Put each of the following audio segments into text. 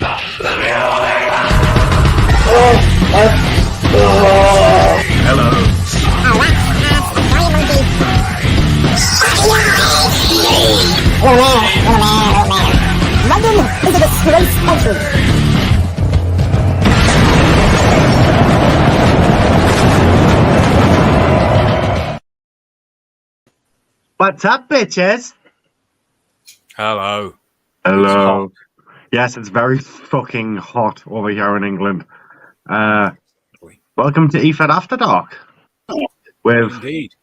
London is a disgrace country. What's up, bitches? Hello. Hello. Yes, it's very fucking hot over here in England. Welcome to EFED After Dark with Indeed.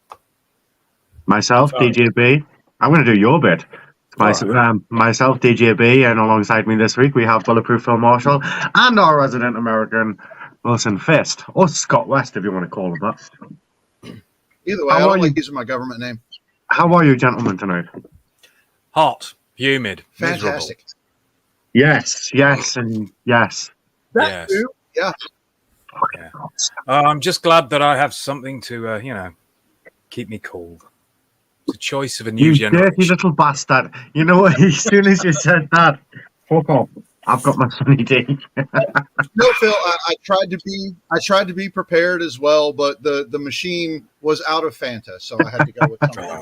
myself, DJB. I'm going to do your bit. Myself, DJB, and alongside me this week we have Bulletproof Phill Marshall and our resident American Wilson Fist, or Scott West, if you want to call him that. Either way, I don't like using my government name. How are you, gentlemen, tonight? Hot, humid, fantastic. Yes, and yes. That too. Yeah. I'm just glad that I have something to, keep me cool. It's a choice of a new generation. You dirty little bastard. You know what? As soon as you said that, fuck off. I've got my Sunny D. No, Phil, I tried to be prepared as well, but the machine was out of Fanta, so I had to go with something.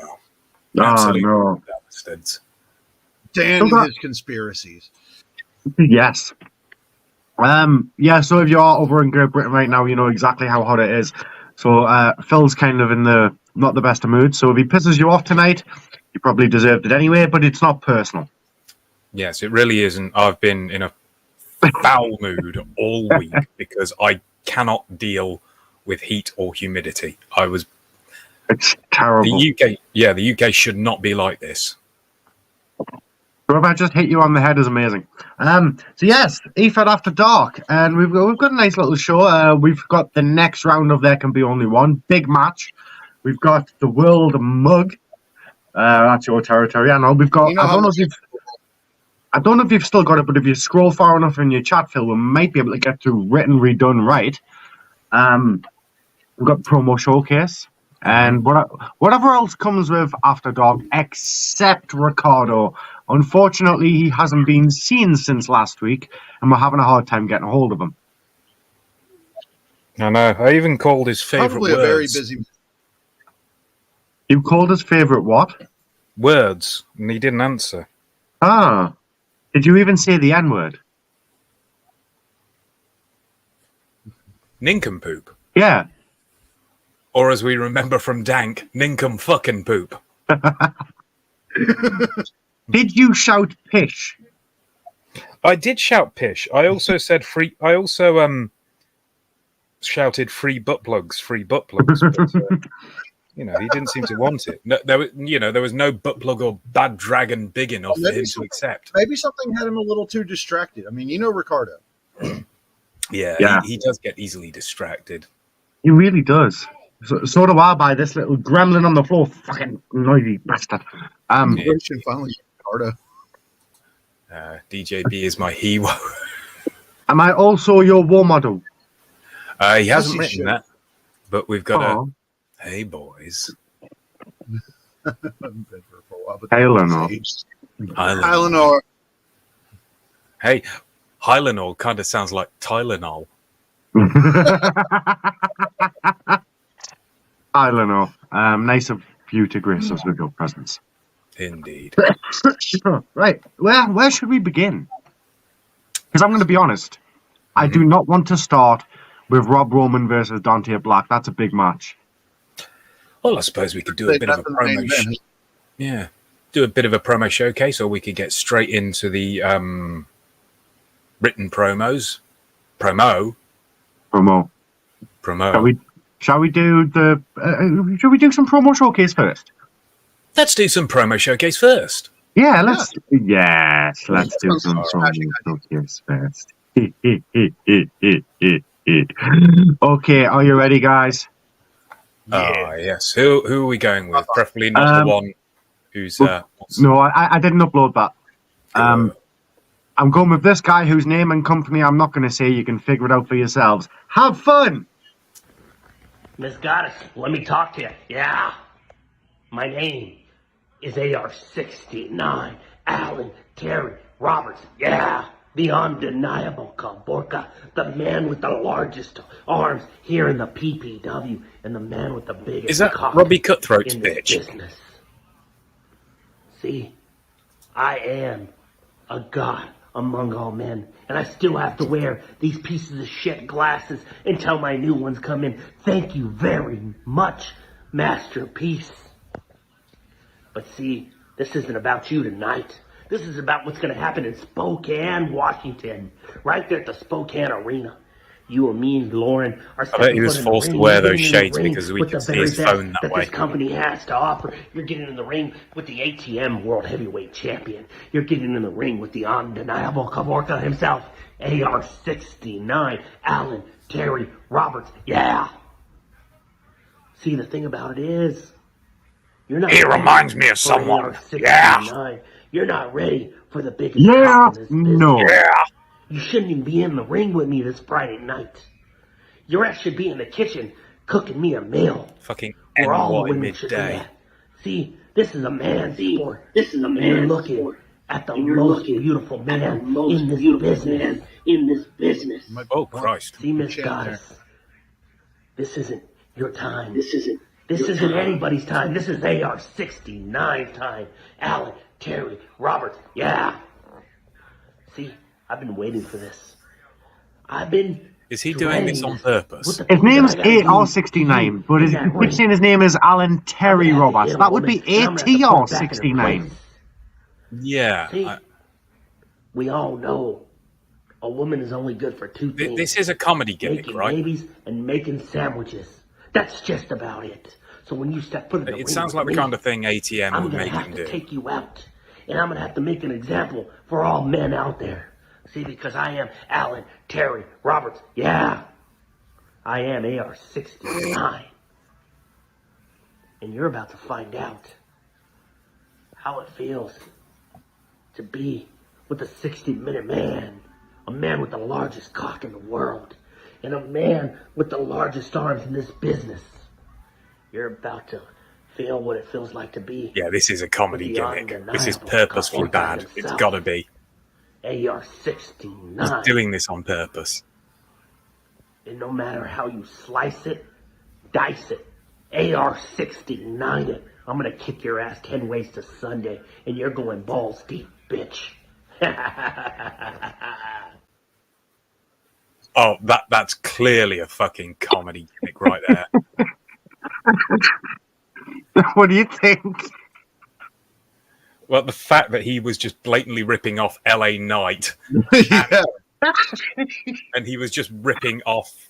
Absolutely. No. Dan and his conspiracies. Yes. So if you are over in Great Britain right now, you know exactly how hot it is. So Phil's kind of in not the best of mood. So if he pisses you off tonight, you probably deserved it anyway, but it's not personal. Yes, it really isn't. I've been in a foul mood all week because I cannot deal with heat or humidity. It's terrible. The UK should not be like this. So if I just hit you on the head is amazing. So yes, EFED After Dark, and we've got a nice little show. We've got the next round of There Can Be Only One big match. We've got the World Mug. That's your territory. I know we've got. I don't know if you've still got it, but if you scroll far enough in your chat, Phil, we might be able to get to Written Redone Right. We've got Promo Showcase. And whatever else comes with After Dark, except Ricardo. Unfortunately, he hasn't been seen since last week, and we're having a hard time getting a hold of him. I know. I even called his favourite Probably words. a very busy. You called his favourite what? Words, and he didn't answer. Ah. Did you even say the N-word? Nincompoop. Yeah. Or as we remember from Dank, ninkum fucking poop. Did you shout pish? I did shout pish. I also said free. I also shouted free butt plugs. But, he didn't seem to want it. No, there was no butt plug or bad dragon big enough for him to accept. Maybe something had him a little too distracted. I mean, Ricardo. Yeah. He does get easily distracted. He really does. So do I by this little gremlin on the floor. Fucking noisy bastard. Finally, Ricardo. DJB is my hero. Am I also your war model? He hasn't written that, but we've got hey boys. Hey, Lenore. Hylanor. Hey, Hylanor kind of sounds like Tylenol. Hi, Lenore. Nice of you to grace us with your presence. Indeed. Right. Where should we begin? Because I'm going to be honest. I do not want to start with Rob Roman versus Dante Black. That's a big match. Well, I suppose we could do a bit of a promo. Do a bit of a promo showcase, or we could get straight into the written promos. Promo. Shall we do should we do some promo showcase first? Let's do some promo showcase first. Yeah, let's do some promo showcase first. Okay, are you ready, guys? Yes. Who are we going with? Preferably not the one who's no, I didn't upload that. I'm going with this guy whose name and company I'm not going to say. You can figure it out for yourselves. Have fun! Miss Goddess, let me talk to you. Yeah. My name is AR-69, Alan Terry Roberts. Yeah. the undeniable Kavorka, the man with the largest arms here in the PPW, and the man with the biggest Is that cock Robbie Cutthroat's in this bitch? business. See, I am a god among all men, and I still have to wear these pieces of shit glasses until my new ones come in. Thank you very much, Masterpiece. But see, this isn't about you tonight. This is about what's going to happen in Spokane, Washington, right there at the Spokane Arena. You and me and Lauren are. I bet he was forced to wear those shades because we could see his phone that way. This company has to offer. You're getting in the ring with the ATM World Heavyweight Champion. You're getting in the ring with the undeniable Kavorka himself, AR-69, Alan Terry Roberts. Yeah. See, the thing about it is, you're not. He reminds me of someone. Yeah. You're not ready for the biggest. Yeah. In this No. business. Yeah. You shouldn't even be in the ring with me this Friday night. Your ass should be in the kitchen cooking me a meal. Fucking Where all the NY women should be midday. at. See, this is a man's sport. This is a man's You're looking at the most beautiful man in this business. Oh, Christ. See, Miss Goddess, this isn't your time. This isn't anybody's time. This is AR-69 time. Alan, Terry, Roberts, yeah. See, I've been waiting for this. Is he doing this on purpose? His name's AR-69, but he's saying his name is Alan Terry Roberts. That would be ATR-69. Yeah. See, we all know a woman is only good for two things. This is a comedy gimmick, making right? babies and making sandwiches. That's just about it. So when you step foot in the ring It sounds with like the me, kind of thing ATM I'm would gonna make have him to do. take you out, and I'm gonna have to make an example for all men out there. See, because I am Alan Terry Roberts. Yeah, I am AR-69, and you're about to find out how it feels to be with a 60-minute man, a man with the largest cock in the world, and a man with the largest arms in this business. You're about to feel what it feels like to be. Yeah, this is a comedy the gimmick. This is undeniable purposefully Kavorka bad. It's himself. got to be. AR-69. He's doing this on purpose. And no matter how you slice it, dice it, AR-69 it, I'm gonna kick your ass 10 ways to Sunday, and you're going balls deep, bitch. Oh, that's clearly a fucking comedy gimmick right there. What do you think? Well, the fact that he was just blatantly ripping off LA Knight, Yeah. and he was just ripping off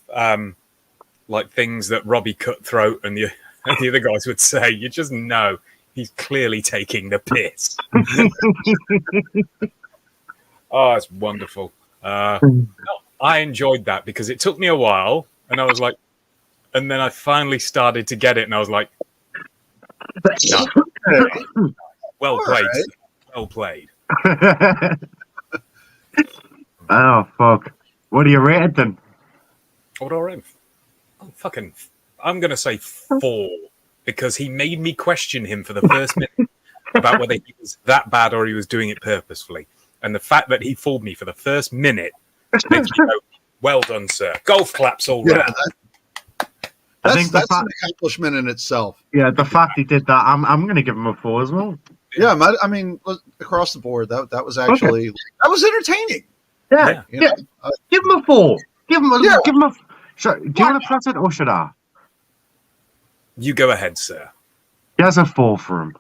like things that Robbie Cutthroat and the other guys would say, you just know he's clearly taking the piss. Oh, it's wonderful. I enjoyed that because it took me a while, and I was like, and then I finally started to get it, and I was like, no. Well played. Right. Well played. Oh, fuck. What do you rate it then? What do I rate? Oh, fucking, I'm going to say 4 because he made me question him for the first minute about whether he was that bad or he was doing it purposefully. And the fact that he fooled me for the first minute makes me go, well done, sir. Golf claps all round. I think That's an accomplishment in itself. Yeah, the fact he did that, I'm going to give him a 4 as well. Yeah, I mean, across the board, that was actually that was entertaining. Yeah. You know, Give him a 4. Give him a. Yeah. Give him a. Sure, do you want to press it or should I? You go ahead, sir. There's a 4 for him.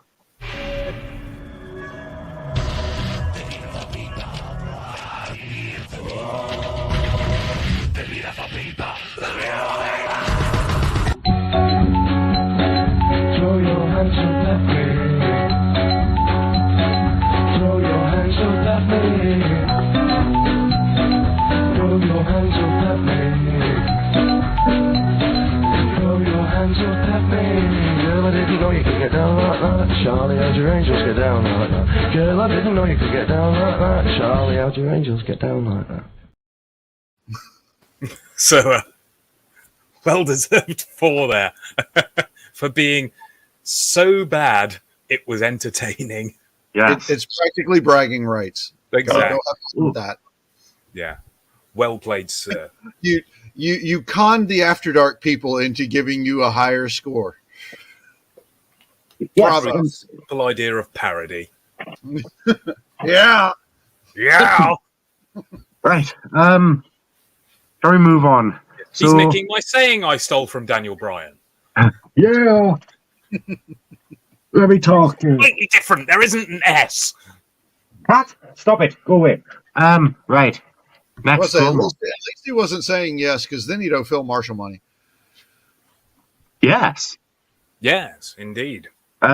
Throw your hands up at me. Throw your hands up at me. Throw your hands up at me. Throw your hands up at me. Girl, I didn't know you could get down like that. Charlie, how'd your angels get down like that? Girl, I didn't know you could get down like that. Charlie, how'd your angels get down like that? So, well-deserved 4 there for being so bad it was entertaining. Yeah. it's practically bragging rights. Exactly. Go have fun with that. Yeah. Well played, sir. You conned the After Dark people into giving you a higher score. Yes, Probably the simple idea of parody. Yeah. Yeah. right. Shall we move on? He's So, nicking my saying I stole from Daniel Bryan. yeah. Let me talk to you. Completely different. There isn't an S. Cat, stop it. Go away. Right. Next At promo. least he wasn't saying yes, because then he'd owe Phill Marshall money. Yes. Yes, indeed.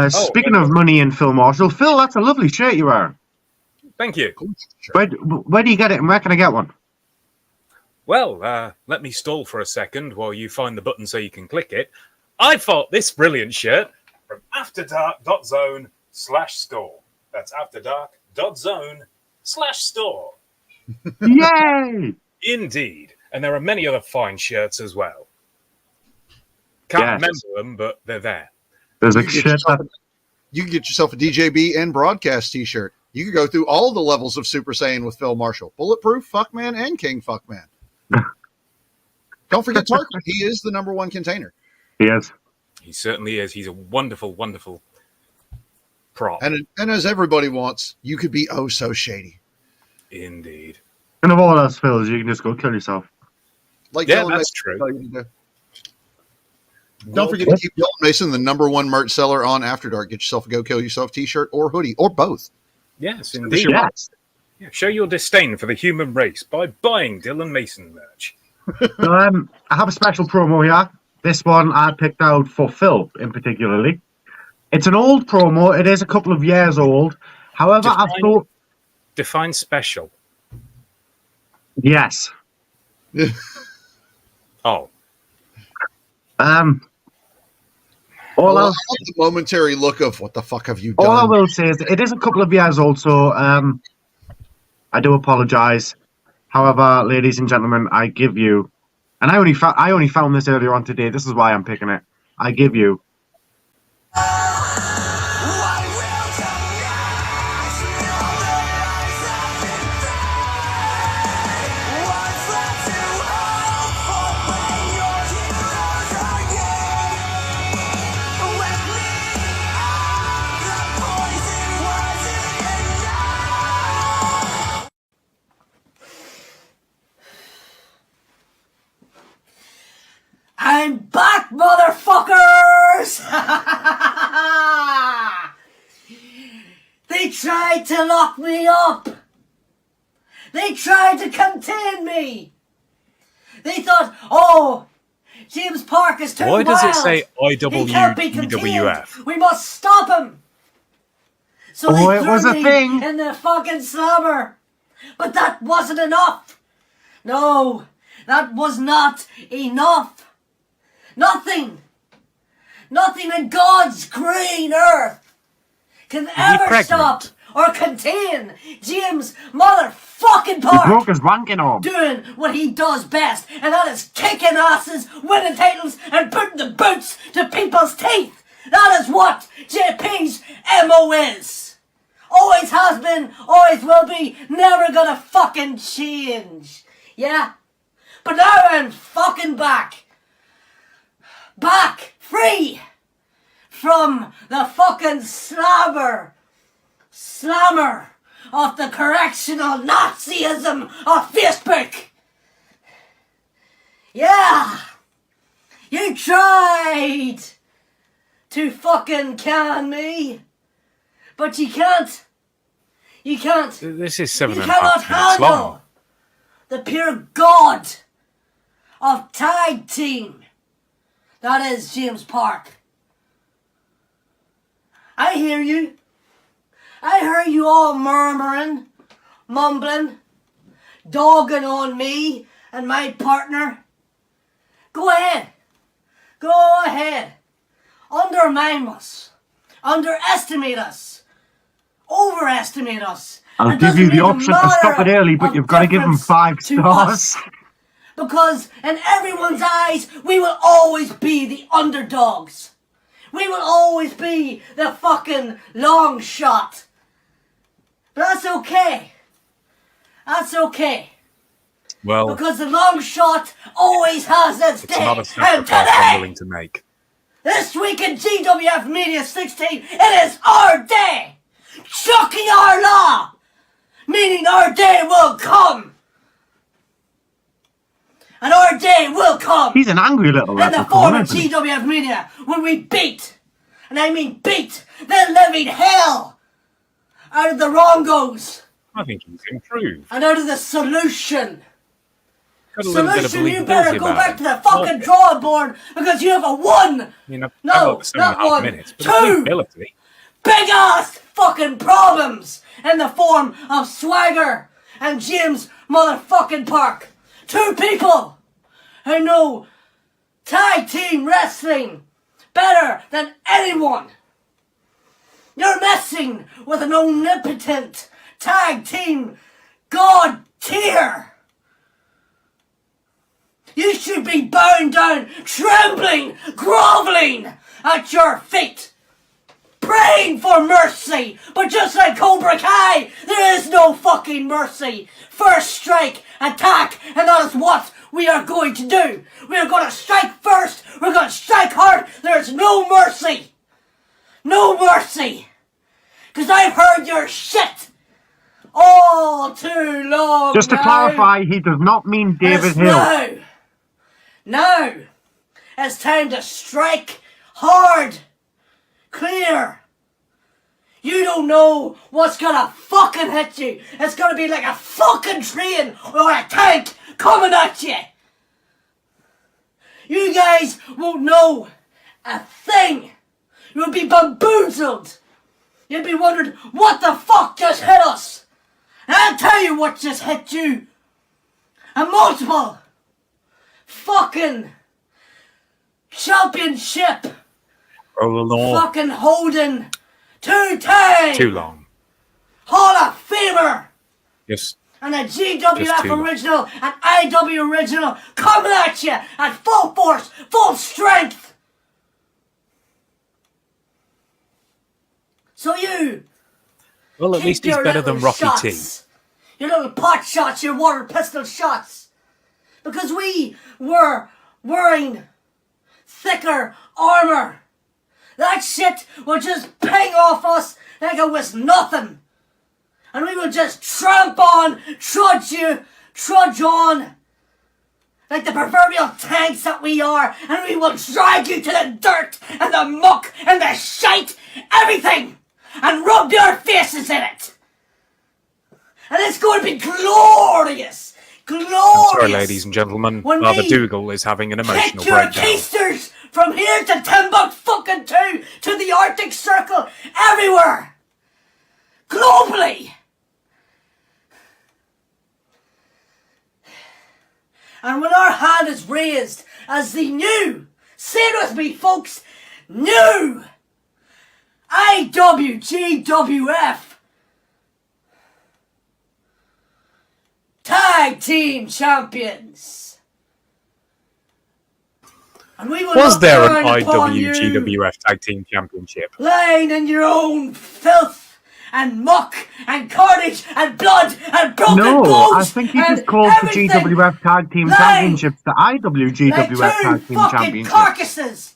Speaking of money and Phill Marshall, Phil, that's a lovely shirt you wear. Thank you. Where do you get it and where can I get one? Well, let me stall for a second while you find the button so you can click it. I bought this brilliant shirt from afterdark.zone/store. That's afterdark.zone/store. Yay! Indeed. And there are many other fine shirts as well. Can't remember them, but they're there. There's a You shirt that... can get yourself a DJB and broadcast t-shirt. You can go through all the levels of Super Saiyan with Phill Marshall. Bulletproof, Fuckman, and King Fuckman. Don't forget Tarkin. He is the #1 container. He is. He certainly is. He's a wonderful, wonderful prop. And as everybody wants, you could be oh so shady. Indeed. And of all else, Phil, you can just go kill yourself. Like Yeah, Dylan that's Mason true. tell you to do. Don't forget to keep Dylan Mason the #1 merch seller on After Dark. Get yourself a Go Kill Yourself t-shirt or hoodie or both. Yes, indeed. Yes. Yeah, show your disdain for the human race by buying Dylan Mason merch. So, I have a special promo here. This one I picked out for Phil, in particularly. It's an old promo. It is a couple of years old. However, I thought... Define special. Yes. Oh. All I I, love the momentary look of what the fuck have you done? all I will say is it is a couple of years old, so I do apologise. However, ladies and gentlemen, I give you, and I only found this earlier on today. This is why I'm picking it. I give you. I'm back, motherfuckers! They tried to lock me up. They tried to contain me. They thought, oh, James Park is too wild. Why does it say He can't be contained. IWWF? We must stop him. So Oh, they it threw was a me thing. in the fucking slammer. But that wasn't enough. No, that was not enough. Nothing in God's green earth can ever pregnant? stop or contain James motherfucking He Park broke his ranking arm. doing what he does best, and that is kicking asses, winning titles, and putting the boots to people's teeth. That is what JP's MO is. Always has been, always will be, never gonna fucking change. Yeah? But now I'm fucking back. Back, free, from the fucking slammer of the correctional Nazism of Facebook. Yeah, you tried to fucking can me, but you can't. You can't. This is You 7.5 cannot minutes handle long. the pure god of tag team. That is James Park. I hear you. I hear you all murmuring, mumbling, dogging on me and my partner. Go ahead. Go ahead. Undermine us. Underestimate us. Overestimate us. I'll It give you doesn't the make a option to stop it matter early, but of you've got to give him difference 5 to stars. us. Because in everyone's eyes, we will always be the underdogs. We will always be the fucking long shot. But that's okay. That's okay. Well, Because the long shot always has its it's day. not a And sacrifice I'm today, willing to make. this week in GWF Media 16, it is our day. Chucky our law. Meaning our day will come. And our day will come. He's an angry little In the leprechaun, form of isn't he? GWF Media, when we beat, and I mean beat, the living hell out of the wrongos I think he's improved. and out of the solution. Got a little bit of Solution, you believability better go about back him. to the fucking drawing board because you have a one. You know, No, it's not 7.5 one, minutes, but two. believability. Big ass fucking problems in the form of Swagger and James motherfucking Park. Two people who know tag team wrestling better than anyone. You're messing with an omnipotent tag team god tier. You should be bowing down, trembling, groveling at your feet, praying for mercy. But just like Cobra Kai, there is no fucking mercy. First strike, attack, and that is what we are going to do. We are going to strike first. We're going to strike hard. There's no mercy. No mercy. Because I've heard your shit all too long. Just to now. clarify, he does not mean David It's Hill. Now, it's time to strike hard, clear. You don't know what's gonna fucking hit you. It's gonna be like a fucking train or a tank coming at you. You guys won't know a thing. You'll be bamboozled. You'll be wondering what the fuck just hit us. And I'll tell you what just hit you. A multiple fucking championship Roll along. fucking holding 2 times Too long. Hall of Famer Yes. and a Just GWF too long. original and IW original coming at you at full force, full strength. So you Well, at keep least he's your better than little Rocky T. shots, your little pot shots, your water pistol shots. Because we were wearing thicker armor. That shit will just ping off us like it was nothing. And we will just tramp on, trudge on, like the proverbial tanks that we are, and we will drag you to the dirt and the muck and the shite, everything, and rub your faces in it. And it's going to be glorious. Glorious. I'm sorry, ladies and gentlemen. When Father we Dougal is having an emotional Kick your breakdown. keisters from here to Timbuktu to the Arctic Circle, everywhere, globally. And when our hand is raised as the new, say it with me, folks, new IWGWF Tag Team Champions. And we will Was look there an down upon you, IWGWF Tag Team Championship? lying in your own filth and muck and carnage and blood and broken No, bones I think he and just called the everything, GWF Tag Team lying Championships the like IWGWF two Tag Team fucking Championships. carcasses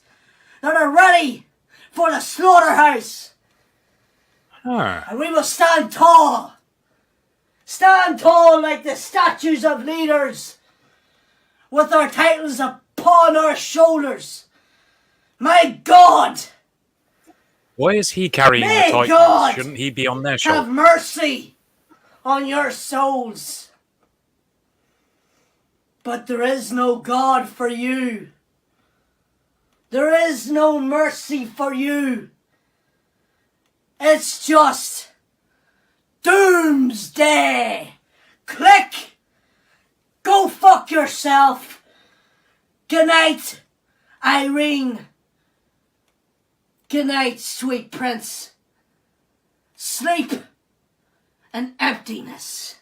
that are ready for the slaughterhouse. Huh. And we will stand tall. Stand tall like the statues of leaders with our titles upon our shoulders. My God, Why is he carrying May the titles? God Shouldn't he be on their have shoulder? mercy on your souls. But there is no God for you. There is no mercy for you. It's just doomsday. Click. Go fuck yourself. Good night, Irene. Good night, sweet prince. Sleep and emptiness.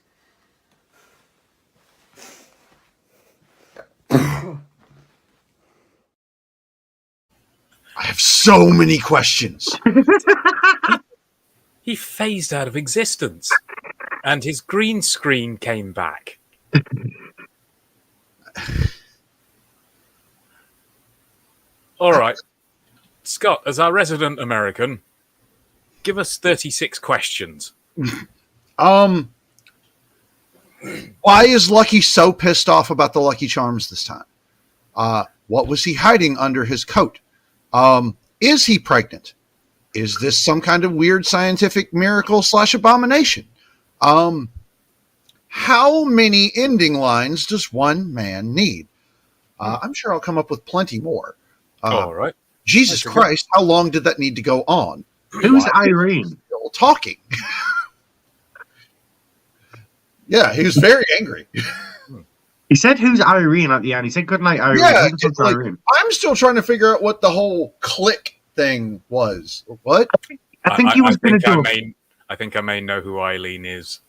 I have so many questions. He phased out of existence, and his green screen came back. All right. Scott, as our resident American, give us 36 questions. Why is Lucky so pissed off about the Lucky Charms this time? What was he hiding under his coat? Is he pregnant? Is this some kind of weird scientific miracle / abomination? How many ending lines does one man need? I'm sure I'll come up with plenty more. All right. Jesus Christ, how long did that need to go on? Who's Irene? Still talking. Yeah, he was very angry. He said, "Who's Irene?" at the end. He said, "Good night, Irene." Yeah, Who the fuck's like, Irene? I'm still trying to figure out what the whole click thing was. What? I think he was going to do. I think I may know who Eileen is.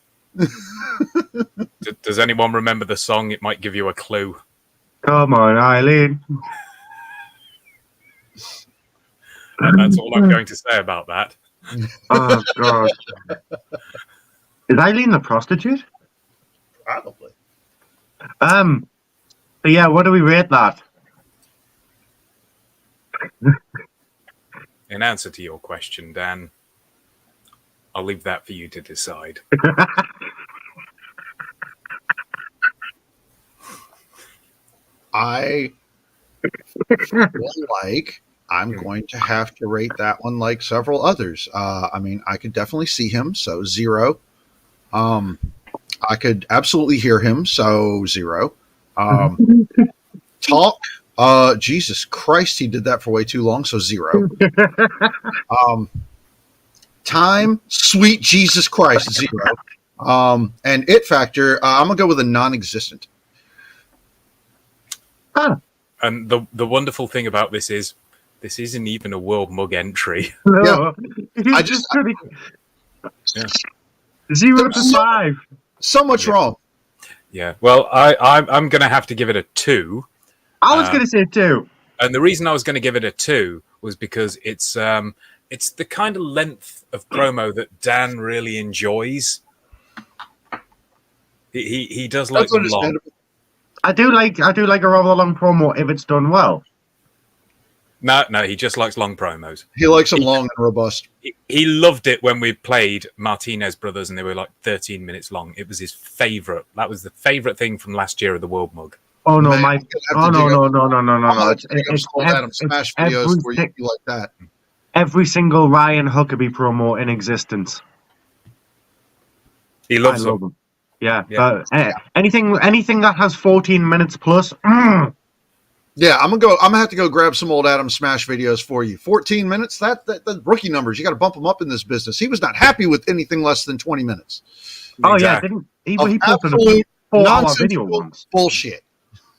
Does anyone remember the song? It might give you a clue. Come on, Eileen. That's all I'm going to say about that. Oh God. Is Eileen the prostitute? Probably. But yeah, what do we rate that? In answer to your question, Dan, I'll leave that for you to decide. I'm going to have to rate that one like several others. I mean, I could definitely see him, so 0. I could absolutely hear him, so 0. Talk, Jesus Christ, he did that for way too long, so 0. Time, sweet Jesus Christ, 0. And it factor, I'm gonna go with a non-existent. And the wonderful thing about this isn't even a World Mug entry. No, I just- Yeah. 0 to 5. So much wrong. Yeah. Well, I'm going to have to give it a 2. I was going to say 2. And the reason I was going to give it a 2 was because it's the kind of length of promo that Dan really enjoys. He does like them long. I do like a rather long promo if it's done well. No, he just likes long promos. He likes them long and robust. He loved it when we played Martinez Brothers and they were like 13 minutes long. It was his favorite. That was the favorite thing from last year of the World Mug. Oh no, Man, no. It's Adam Smash videos where you like that. Every single Ryan Huckabee promo in existence. He loves them. Love them. Yeah. Anything that has 14 minutes plus. Yeah, I'm gonna have to go grab some old Adam Smash videos for you. 14 minutes. That rookie numbers. You got to bump them up in this business. He was not happy with anything less than 20 minutes. Oh Exactly. yeah, he posted a Absolute 4-hour video once. bullshit.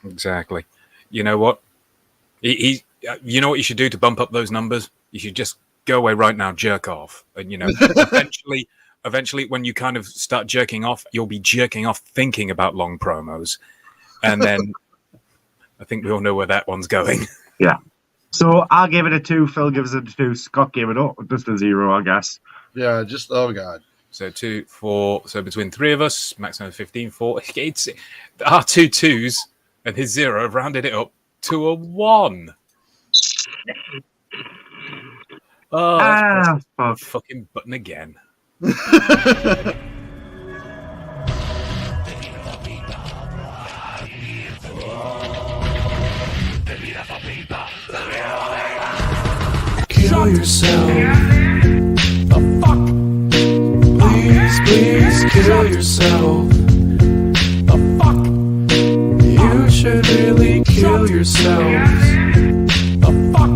Exactly. You know what? You know what you should do to bump up those numbers? You should just go away right now, jerk off, and eventually, when you kind of start jerking off, you'll be jerking off thinking about long promos, and then I think we all know where that one's going. Yeah. So I gave it a 2. Phil gives it a 2. Scott gave it up just a 0, I guess. Yeah, just oh god. So 2, 4. So between 3 of us, maximum 15, 4. It's our 2 2s and his 0 have rounded it up to a 1. Oh, Fuck. fucking button again. Kill yourself. The fuck? Please kill yourself. The fuck? You should really kill yourselves. The fuck?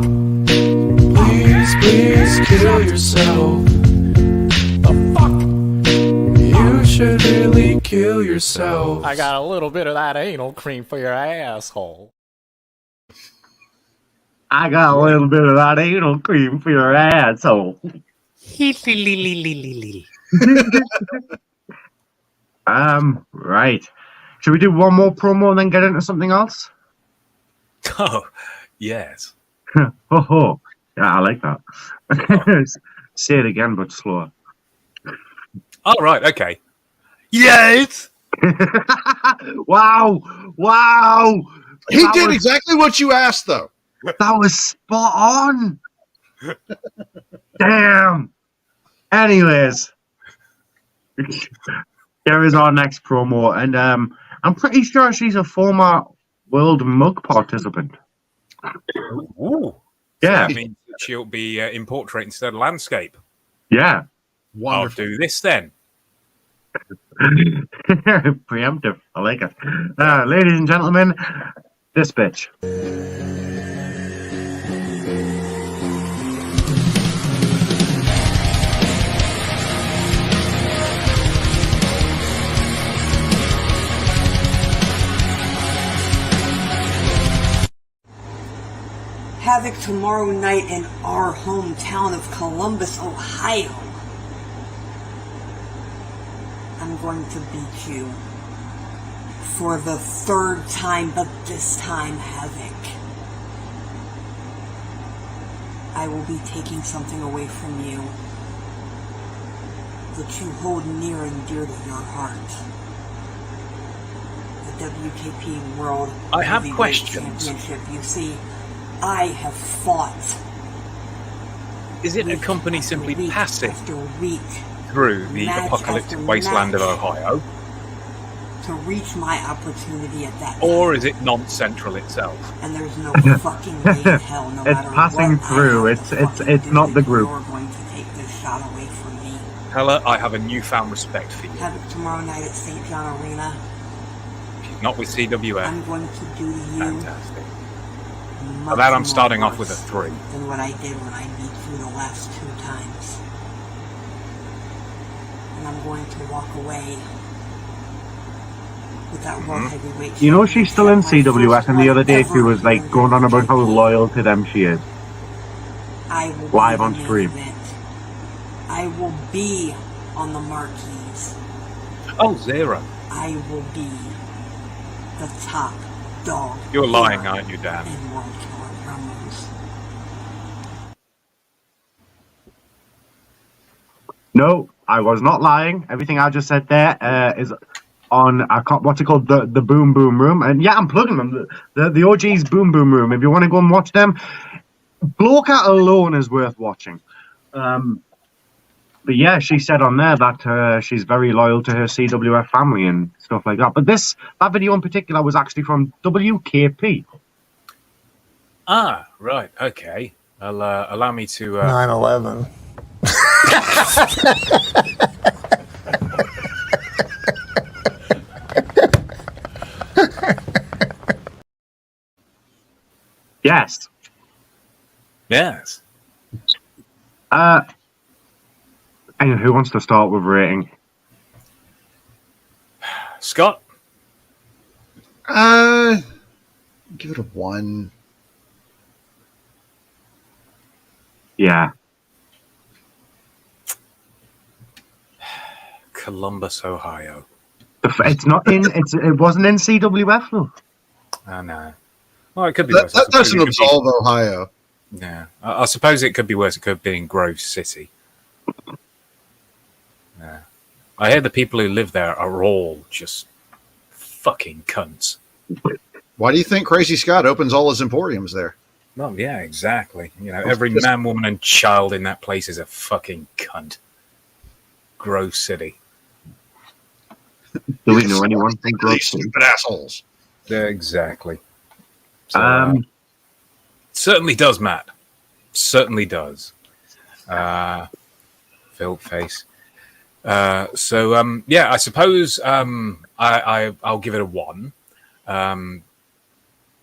Please kill yourself. The fuck? You should really kill yourself. I got a little bit of that anal cream for your asshole. I got a little bit of that anal cream for your asshole. Right. Should we do one more promo and then get into something else? Oh, yes. Oh, yeah, I like that. Say it again, but slower. All right, okay. Yes. Wow. He did exactly what you asked, though. That was spot on. Damn. Anyways, here is our next promo, and I'm pretty sure she's a former World Mug participant. Ooh. Yeah. So that means that she'll be in portrait instead of landscape. Yeah. Wonderful. I'll do this then. Preemptive. I like it. Ladies and gentlemen, this bitch. Havoc tomorrow night in our hometown of Columbus, Ohio. I'm going to beat you for the third time, but this time, Havoc. I will be taking something away from you that you hold near and dear to your heart. The WKP World I have Heavyweight questions. Championship. You see, I have fought. Is it a week company after simply week passing after week through the match apocalyptic after wasteland of match Ohio? to reach my opportunity at that Or time. is it non-central itself? And there's no fucking way in hell, no It's matter passing what through. I have to It's fucking do, not the that group. You're going to take this shot away from me. Hella, I have a newfound respect for you. Havoc tomorrow night at St. John Arena. She's not with CWF. I'm going to do to you Fantastic. much that I'm more starting off with a worse 3. than what I did when I beat you the last 2 times. And I'm going to walk away with that World Heavyweight You know she's still in Championship, my CWF, first and the other day one she was ever like in going on about how WKP. loyal to them she is. I will Live be on the main stream. event. I will be on the marquees. Oh, 0. I will be the top dog. You're lying, here aren't you, Dan? in World Killer Promos. No, I was not lying. Everything I just said there is on what's it called, the Boom Boom Room, and yeah, I'm plugging them. The OG's Boom Boom Room. If you want to go and watch them, Bloka alone is worth watching. But yeah, she said on there that she's very loyal to her CWF family and stuff like that. But that video in particular was actually from WKP. Ah, right. Okay. Allow me to... 9/11. Yes. Yes. And who wants to start with rating? Scott? Give it a 1. Yeah. Columbus, Ohio. It's not in. It wasn't in CWF though. Oh, no. Well, it could be That, worse. I that suppose doesn't it could be- absolve Ohio. Yeah. I suppose it could be worse. It could be in Grove City. Yeah. I hear the people who live there are all just fucking cunts. Why do you think Crazy Scott opens all his emporiums there? Well, yeah, exactly. You know, every man, woman, and child in that place is a fucking cunt. Grove City. Do we know anyone from Grove These City? stupid assholes. Yeah, exactly. So, certainly does, Matt. Certainly does. Phil face. Yeah, I suppose I'll give it a 1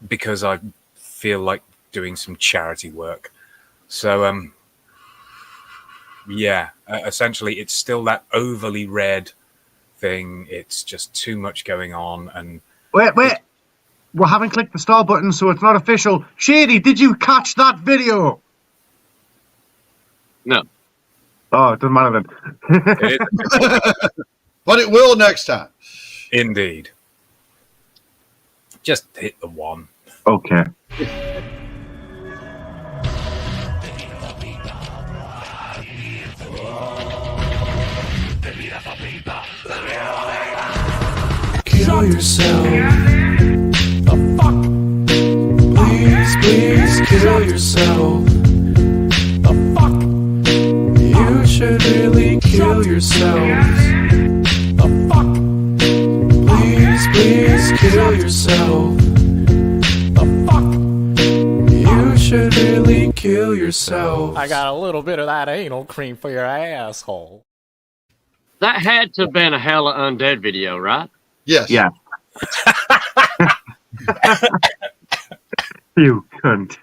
because I feel like doing some charity work. So, yeah, essentially it's still that overly red thing. It's just too much going on. And Wait. We haven't clicked the star button, so it's not official. Shady, did you catch that video? No. Oh, it doesn't matter then. But it will next time. Indeed. Just hit the 1. Okay. Kill yourself. The fuck? Please please kill yourself. The fuck? You should really kill yourselves. The fuck? Please kill yourself. The fuck? You should really kill yourself. I got a little bit of that anal cream for your asshole. That had to have been a hella undead video, right? Yes. Yeah. You cunt.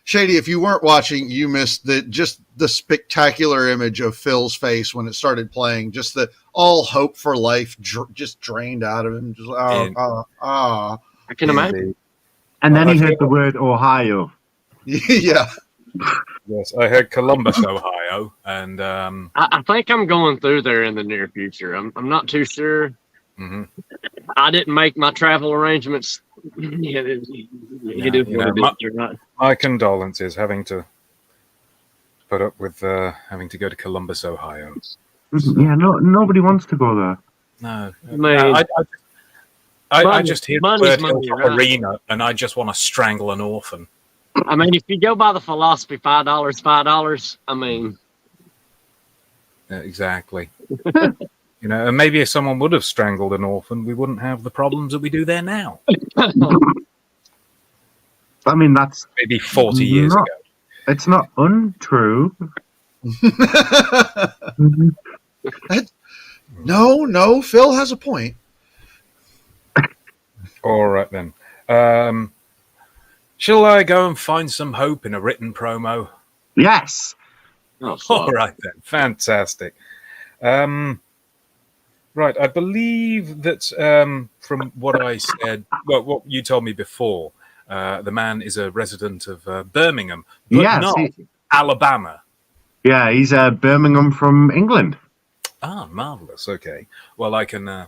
Shady, if you weren't watching, you missed the spectacular image of Phil's face when it started playing. Just the all hope for life just drained out of him. Just I can imagine. And then he heard the word Ohio. Yeah. Yes, I heard Columbus, Ohio, and I think I'm going through there in the near future. I'm not too sure. mm-hmm. I didn't make my travel arrangements. My condolences having to put up with having to go to Columbus, Ohio. Yeah, nobody wants to go there. No, Man. I just hear the word money, right? arena, and I just want to strangle an orphan. I mean, if you go by the philosophy, $5. I mean, Exactly. And maybe if someone would have strangled an orphan, we wouldn't have the problems that we do there now. I mean, that's maybe 40 years ago. It's not untrue. No, Phil has a point. All right, then. Shall I go and find some hope in a written promo? Yes. All right, then. Fantastic. Right, I believe that from what I said, well, what you told me before, the man is a resident of Birmingham, but not Alabama. Yeah, he's Birmingham from England. Ah, marvelous. Okay. Well, I can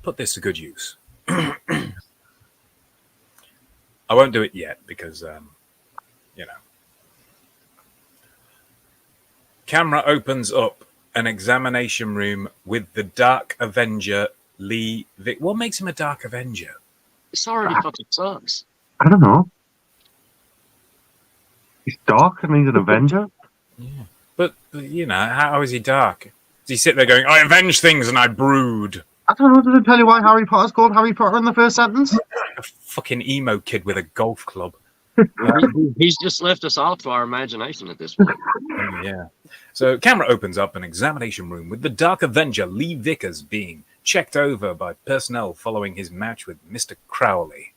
put this to good use. I won't do it yet because, Camera opens up an examination room with the Dark Avenger, Lee Vick. What makes him a Dark Avenger? This already fucking sucks. I don't know. He's dark and he's an Avenger? Yeah. But, how is he dark? Does he sit there going, I avenge things and I brood? I don't know. Did it tell you why Harry Potter's called Harry Potter in the first sentence? A fucking emo kid with a golf club. He's just left us off to our imagination at this point. Yeah. So, camera opens up an examination room with the Dark Avenger, Lee Vickers, being checked over by personnel following his match with Mr. Crowley.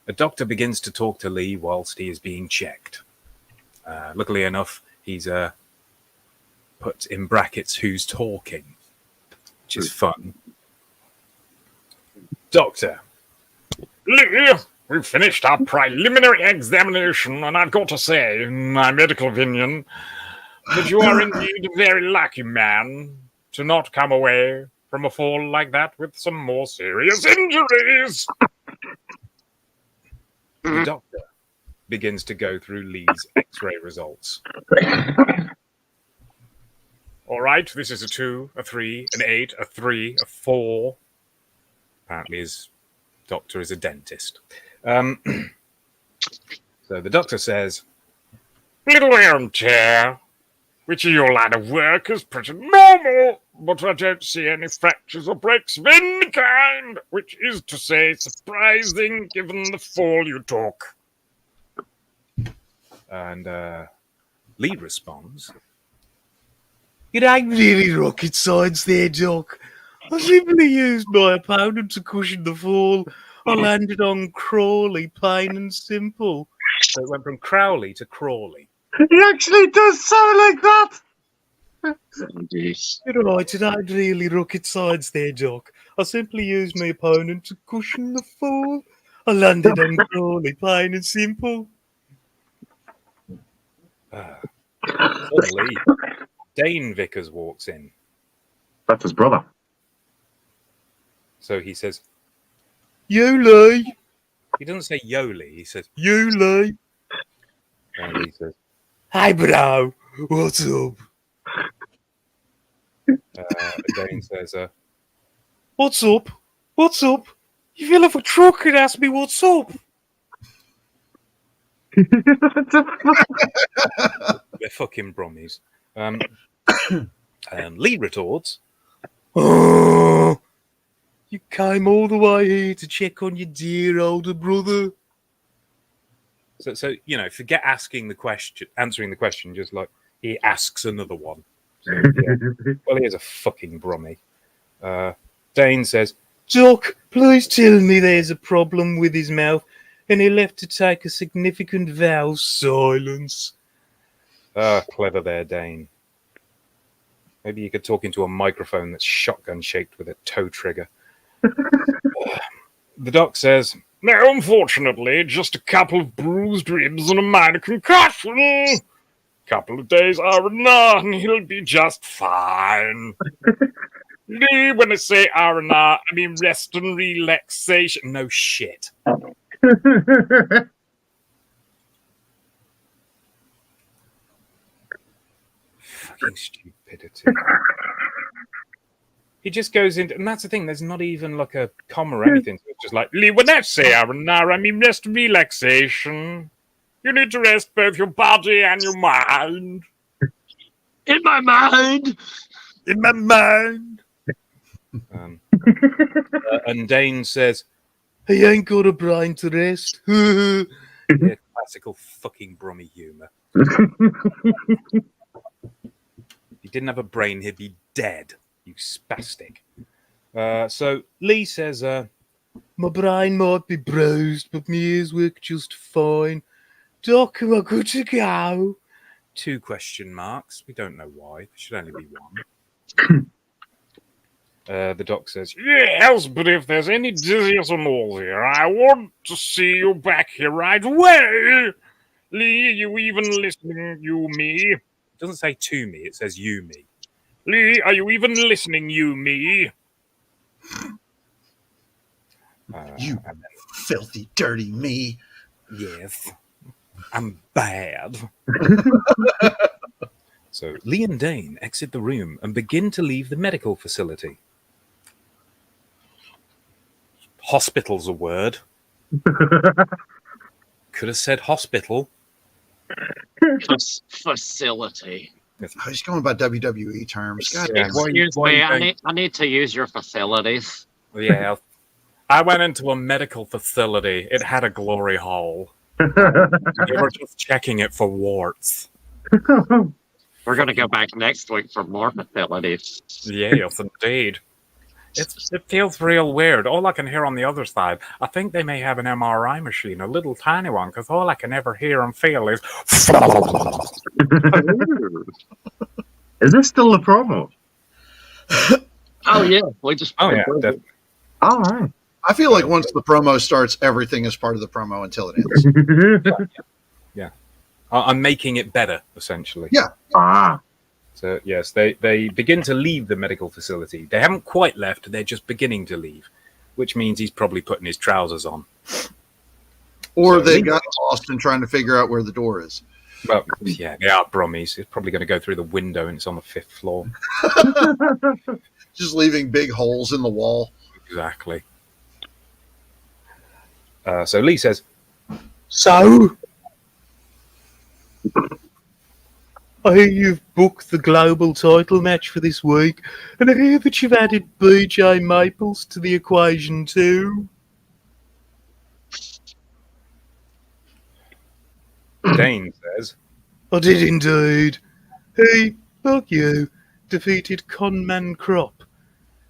A doctor begins to talk to Lee whilst he is being checked. Luckily enough, he's put in brackets who's talking, which is fun. Doctor. Lee, we've finished our preliminary examination, and I've got to say, in my medical opinion, that you are indeed a very lucky man to not come away from a fall like that with some more serious injuries. The doctor begins to go through Lee's x-ray results. All right, this is a 2, a 3, an 8, a 3, a 4. Apparently his doctor is a dentist. So the doctor says, Little wear and tear, which in your line of work is pretty normal, but I don't see any fractures or breaks of any kind, which is to say surprising given the fall you took. and Lee responds, It ain't really rocket science there, Doc. I simply used my opponent to cushion the fall. I landed on Crawley, plain and simple. So it went from Crowley to Crawley. He actually does sound like that. Right, it ain't really rocket science there, Doc. I simply used my opponent to cushion the fall. I landed on Crawley, plain and simple. Suddenly, Dane Vickers walks in. That's his brother. So he says, You, Lee. He doesn't say Yoli, he says, You, Lee. And he says, Hey, bro. What's up? Dane says, What's up? What's up? You fill up a truck and ask me what's up. They're fucking brummies. Lee retorts, Oh, you came all the way here to check on your dear older brother. so forget answering the question, just like he asks another one. So, yeah. Well, he is a fucking brummy. Dane says, Doc, please tell me there's a problem with his mouth and he'll have to take a significant vow of silence. Clever there, Dane. Maybe you could talk into a microphone that's shotgun-shaped with a toe trigger. The doc says, No, unfortunately, just a couple of bruised ribs and a minor concussion. Couple of days R&R and he'll be just fine. Lee, when I say R&R, I mean rest and relaxation. no shit. Fucking stupidity. He just goes into, and that's the thing, there's not even like a comma or anything. So it's just like, Lee, when I say R&R, I mean rest and relaxation. You need to rest both your body and your mind. In my mind. In my mind. And Dane says, He ain't got a brain to rest. yeah, classical fucking brummy humour. If he didn't have a brain, he'd be dead, you spastic. So Lee says, My brain might be bruised, but my ears work just fine. Doc, am I good to go? 2 question marks. We don't know why. There should only be 1. The doc says, Yes, but if there's any dizziness or nausea, I want to see you back here right away. Lee, you even listening, you me? it doesn't say to me, it says you me. Lee, are you even listening, you me? You filthy, dirty me. Yes, I'm bad. So Lee and Dane exit the room and begin to leave the medical facility. Hospital's a word. Could have said hospital. Facility. Oh, he's going by WWE terms. God, Yeah. Excuse me, I need to use your facilities. Yeah, I went into a medical facility. It had a glory hole. they were just checking it for warts. We're going to go back next week for more facilities. Yes, indeed. It feels real weird. All I can hear on the other side, I think they may have an MRI machine, a little tiny one, because all I can ever hear and feel is... Is this still the promo? Oh, yeah. We just... Oh, yeah. All right. I feel like once the promo starts, everything is part of the promo until it ends. Yeah. I'm making it better, essentially. Yeah. Ah. So, yes, they begin to leave the medical facility. They haven't quite left. They're just beginning to leave, which means he's probably putting his trousers on. Or So, they got lost and trying to figure out where the door is. Well, yeah, they are brummies. He's probably going to go through the window and it's on the 5th floor. Just leaving big holes in the wall. Exactly. So Lee says, So, I hear you've booked the global title match for this week, and I hear that you've added BJ Maples to the equation too. Dane says, I did indeed. He, like you, defeated Conman Crop.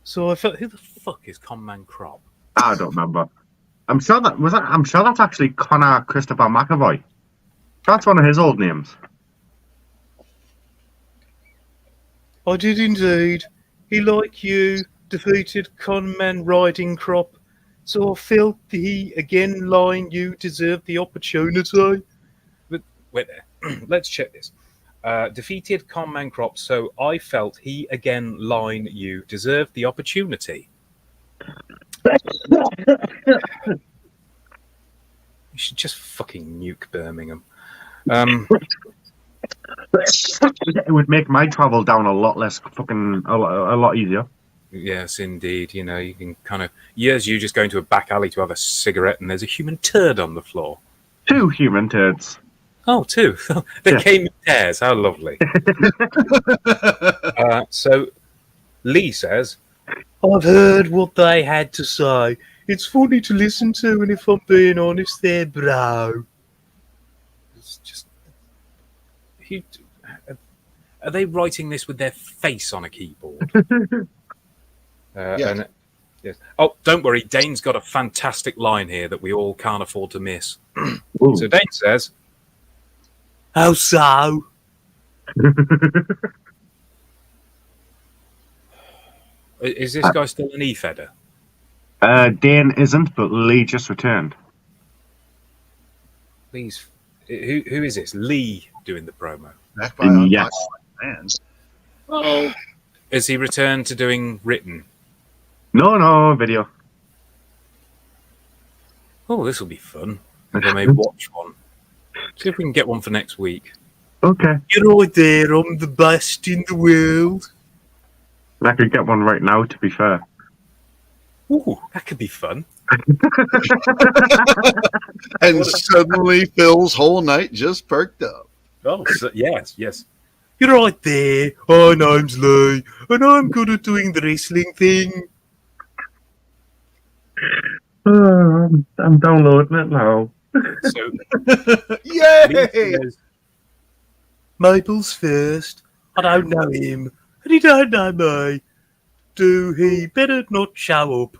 So I felt, who the fuck is Conman Crop? I don't remember. I'm sure that's actually Connor Christopher McAvoy. That's one of his old names. I did indeed. He, like you, defeated Conman Riding Crop. So I felt he, again, lying you, deserved the opportunity. But wait there. Let's check this. Defeated Conman Crop, so I felt he, again, line you, deserved the opportunity. You should just fucking nuke Birmingham. It would make my travel down a lot less a lot easier. Yes, indeed. You know, you can kind of... Here's you just going to a back alley to have a cigarette and there's a human turd on the floor. 2 human turds. Oh, 2. They Yeah. came in pairs. How lovely. So Lee says, I've heard what they had to say. It's funny to listen to, and if I'm being honest there, bro. it's just... Are they writing this with their face on a keyboard? Yes. Yes. Oh, don't worry. Dane's got a fantastic line here that we all can't afford to miss. Ooh. So Dane says, How so? is this guy still an EFEDer? Dane isn't, but Lee just returned. Lee's... Who is this? Lee doing the promo. Back by unpopular Yes. fans. Oh, Is he returned to doing written? No, video. Oh, this will be fun. Maybe I may watch one. See if we can get one for next week. Okay. You're right there. I'm the best in the world. I could get one right now, to be fair. Ooh, that could be fun. And suddenly Phil's whole night just perked up. Oh, so, yes. You're right there. My name's Lee, and I'm good at doing the wrestling thing. I'm downloading it now. So, Yay! Lee says, Maple's first. I don't know him, and he don't know me. Do he better not show up?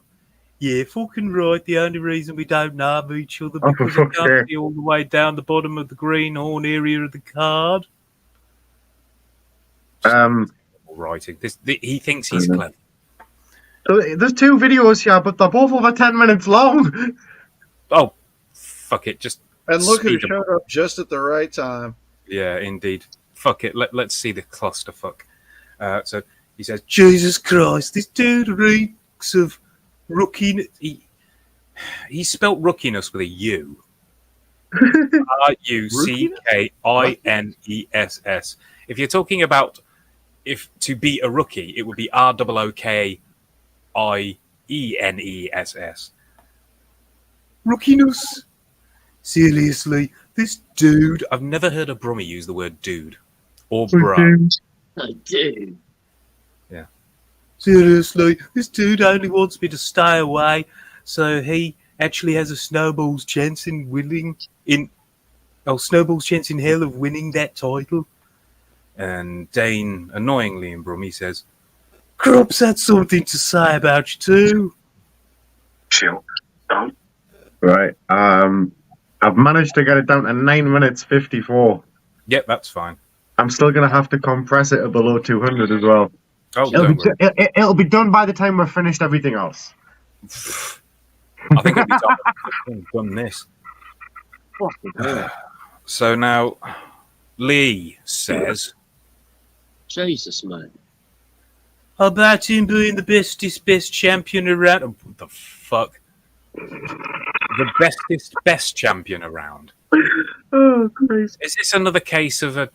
Yeah, fucking right. The only reason we don't know each other Oh, for because I fuck's can't sake. see all the way down the bottom of the greenhorn area of the card. writing. He thinks he's clever. So there's 2 videos here, but they're both over 10 minutes long. Oh, fuck it. Just And look who speed them showed up just at the right time. Yeah, indeed. Fuck it. Let's see the clusterfuck. So he says, Jesus Christ, this dude reeks of rookie. he spelt rookiness with a U. Ruckiness. If you're talking about if to be a rookie, it would be ROOKIENESS. Rookiness? Seriously, this dude. I've never heard a Brummie use the word dude or bro. I do. Yeah. Seriously, this dude only wants me to stay away, so he actually has a snowball's chance in winning snowball's chance in hell of winning that title. And Dane, annoyingly in Brummie, says, Crops had something to say about you too. Chill. Right. I've managed to get it down to 9 minutes 54. Yep, that's fine. I'm still gonna have to compress it to below 200 as well. Oh, don't worry. It'll be done by the time we've finished everything else. I think it'll be time we've done this. So now, Lee says, Jesus, man. How about him being the bestest best champion around? what the fuck? The bestest best champion around. Oh, Christ. Is this another case of the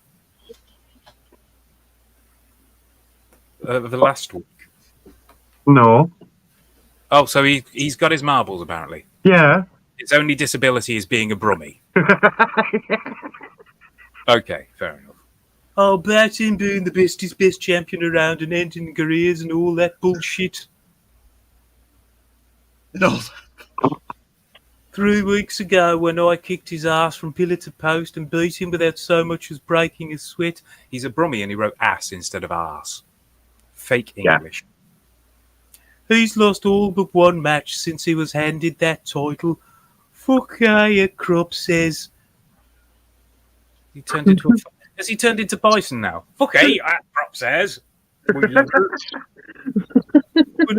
last week? No. Oh, so he's got his marbles apparently. Yeah. His only disability is being a Brummie. Okay, fair enough. How about him being the bestest best champion around and ending careers and all that bullshit? No. 3 weeks ago, when I kicked his ass from pillar to post and beat him without so much as breaking a sweat. He's a Brummie and he wrote ass instead of arse. Fake Yeah. English. He's lost all but one match since he was handed that title. Fuck yeah, Crop says. He turned into has he turned into Bison now? Fuck Prop says. When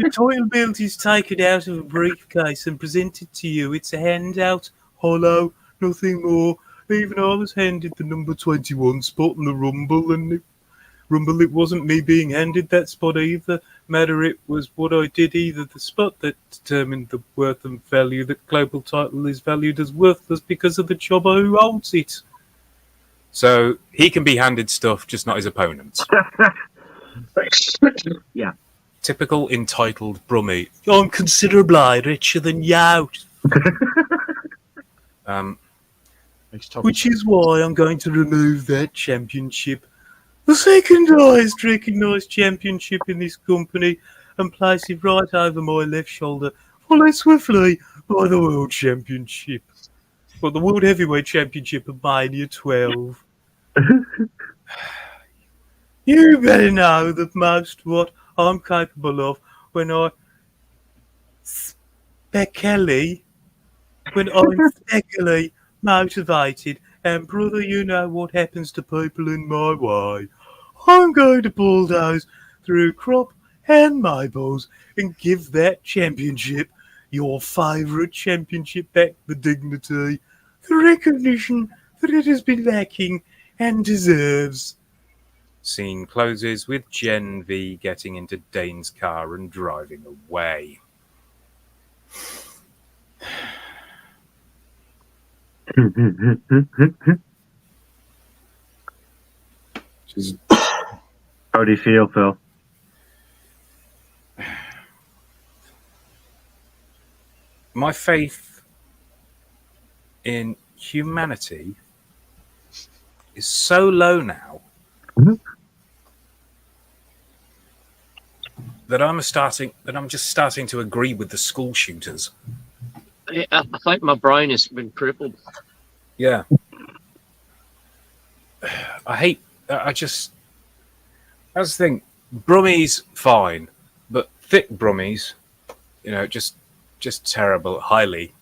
a title belt is taken out of a briefcase and presented to you, it's a handout, hollow, nothing more. Even I was handed the number 21 spot in the Rumble, and it wasn't me being handed that spot either. Matter it was what I did, either the spot that determined the worth and value. The global title is valued as worthless because of the jobber who holds it. So he can be handed stuff, just not his opponents. Yeah. Typical entitled Brummie. I'm considerably richer than you, which is why I'm going to remove that championship, the second highest recognised championship in this company, and place it right over my left shoulder, followed swiftly by the World Championship. Well, the World Heavyweight Championship of Mania 12. You better know that most what I'm capable of when I'm speckily motivated, and brother, you know what happens to people in my way. I'm going to bulldoze through crop and maples and give that championship, your favourite championship, back the dignity, the recognition that it has been lacking and deserves. Scene closes with Gen V getting into Dane's car and driving away. How do you feel, Phil? My faith in humanity is so low now that I'm just starting to agree with the school shooters. I think my brain has been crippled. Yeah. That's the thing. Brummies, fine, but thick Brummies, just terrible, highly.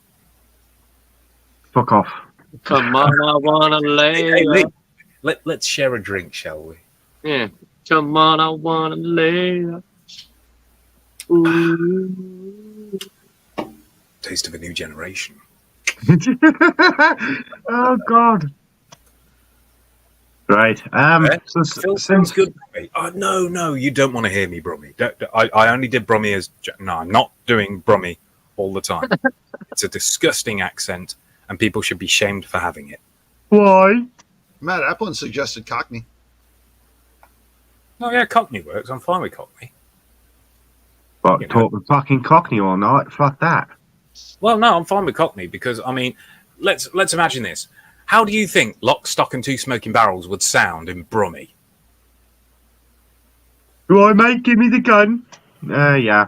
Fuck off. Come on, I wanna lay. Hey, let's share a drink, shall we? Yeah. Come on, I wanna lay. Ooh. Taste of a new generation. Oh God. Right. Phil sounds good. Oh no, you don't want to hear me, Brummie. I only did Brummie as no. I'm not doing Brummie all the time. It's a disgusting accent, and people should be shamed for having it. Why? Matt Applin suggested Cockney. Oh yeah, Cockney works. I'm fine with Cockney. But talk with fucking Cockney or not? Fuck that. Well, no, I'm fine with Cockney because let's imagine this. How do you think Lock, Stock, and Two Smoking Barrels would sound in Brummie? Right, mate, give me the gun. Yeah.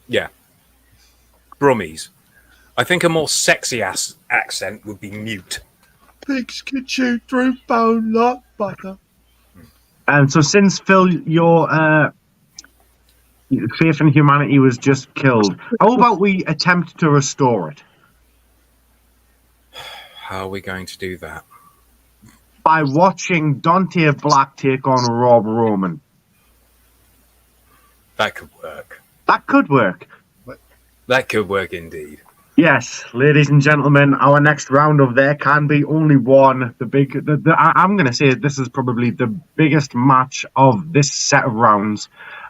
Yeah. Brummies. I think a more sexy accent would be Mute. Pigs can chew through bone like butter. And so since, Phil, your faith in humanity was just killed, how about we attempt to restore it? How are we going to do that? By watching Dante Black take on Rob Roman. That could work. That could work. That could work indeed. Yes, ladies and gentlemen, our next round of There Can Be Only One. I'm going to say this is probably the biggest match of this set of rounds.